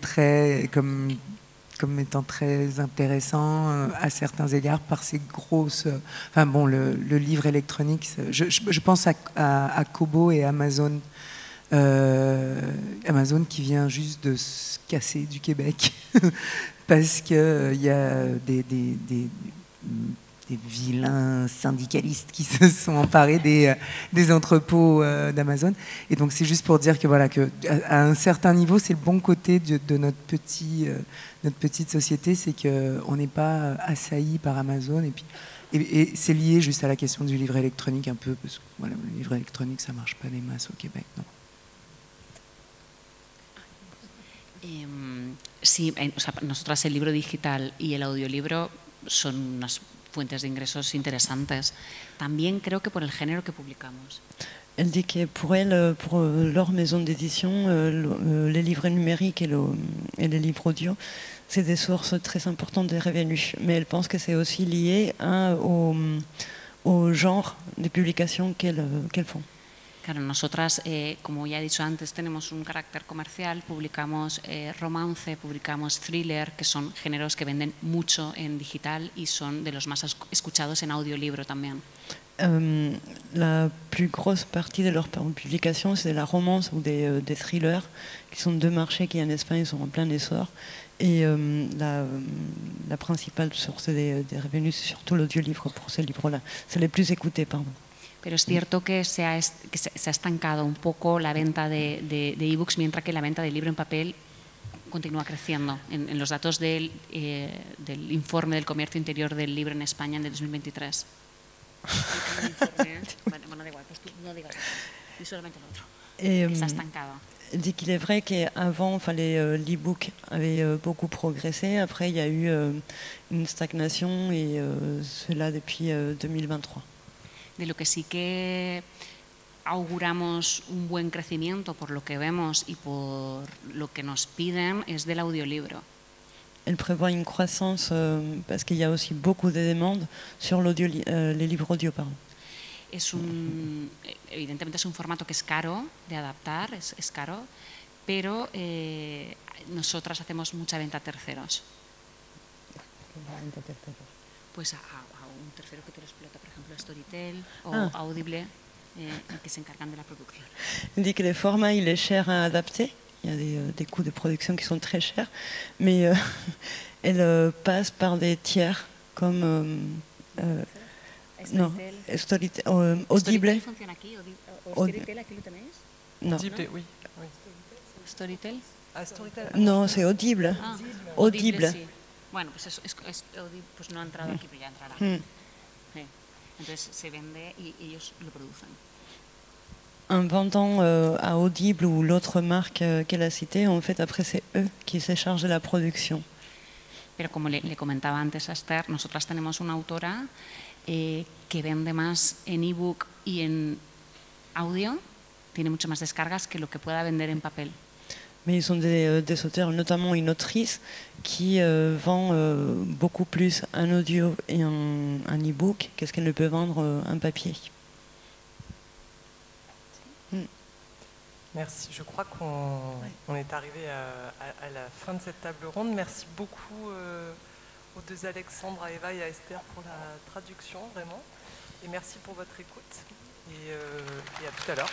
comme étant très intéressant à certains égards par ces grosses... Enfin bon, le livre électronique, je pense à Kobo et Amazon. Amazon qui vient juste de se casser du Québec parce qu'il y a des vilains syndicalistes qui se sont emparés des entrepôts d'Amazon. Et donc c'est juste pour dire que voilà, que à un certain niveau, c'est le bon côté de notre petite société, c'est qu'on n'est pas assailli par Amazon. Et c'est lié juste à la question du livre électronique un peu, parce que voilà, le livre électronique, ça marche pas des masses au Québec, non. Sí, o sea, nosotras el libro digital y el audiolibro son unas fuentes de ingresos interesantes. También creo que por el género que publicamos. Elle dit que pour elle, pour leur maison d'édition, les livres numériques et les livres audio, c'est des sources très importantes de revenus. Mais elle pense que c'est aussi lié au genre de publications qu'elles font. Claro, nosotras, como ya he dicho antes, tenemos un carácter comercial, publicamos romance, publicamos thriller, que son géneros que venden mucho en digital y son de los más escuchados en audiolibro también. La plus grosse partie de leurs publications, c'est de la romance ou des thrillers, qui sont deux marchés qui en Espagne sont en plein essor. Et la principale source des revenus, c'est surtout l'audiolivre pour ces livres-là. C'est les plus écoutés, pardon. Pero es cierto que se ha estancado un poco la venta de ebooks, mientras que la venta de libro en papel continúa creciendo. En los datos del informe del comercio interior del libro en España en el 2023. Bueno, da igual, pues tú no digas eso, y solamente lo otro. Se ha estancado. Elle dit qu'il est vrai qu'avant, enfin, l'e-book avait beaucoup progressé. Après, il y a eu une stagnation et cela depuis 2023. De lo que sí que auguramos un buen crecimiento por lo que vemos y por lo que nos piden es del audiolibro. Elle prévoit une croissance parce qu'il y a aussi beaucoup de demandes sur les livres audio. Pardon. Evidentemente es un formato que es caro de adaptar, es caro, pero nosotras hacemos mucha venta a terceros. Pues a un tercero que te lo explota, por ejemplo, Storytel o Audible, que se encargan de la producción. Elle dit que le format il est cher à adapter. Il y a des coûts de production qui sont très chers, mais elle passe par des tiers comme Storytel, Audible. ¿Funciona aquí? ¿Storytel aquí lo tenéis? No. Audible, oui. ¿Storytel? Ah, Storytel. Non, c'est Audible. Audible. Sí. Bueno, pues eso, pues no ha entrado aquí, pero ya entrará. Sí. Entonces se vende y ellos lo producen. En vendant à Audible ou l'autre marque qu'elle a citée, en fait, après, c'est eux qui se chargent de la production. Pero como le comentaba antes a Esther, nosotras tenemos una autora que vende más en ebook y en audio, tiene mucho más descargas que lo que pueda vender en papel. Mais ils sont des auteurs, notamment une autrice qui vend beaucoup plus en audio et en e-book qu'est-ce qu'elle ne peut vendre en papier. Merci. Je crois qu'on est arrivé à la fin de cette table ronde. Merci beaucoup aux deux Alexandre, à Eva et à Esther pour la traduction, vraiment. Et merci pour votre écoute. Et à tout à l'heure.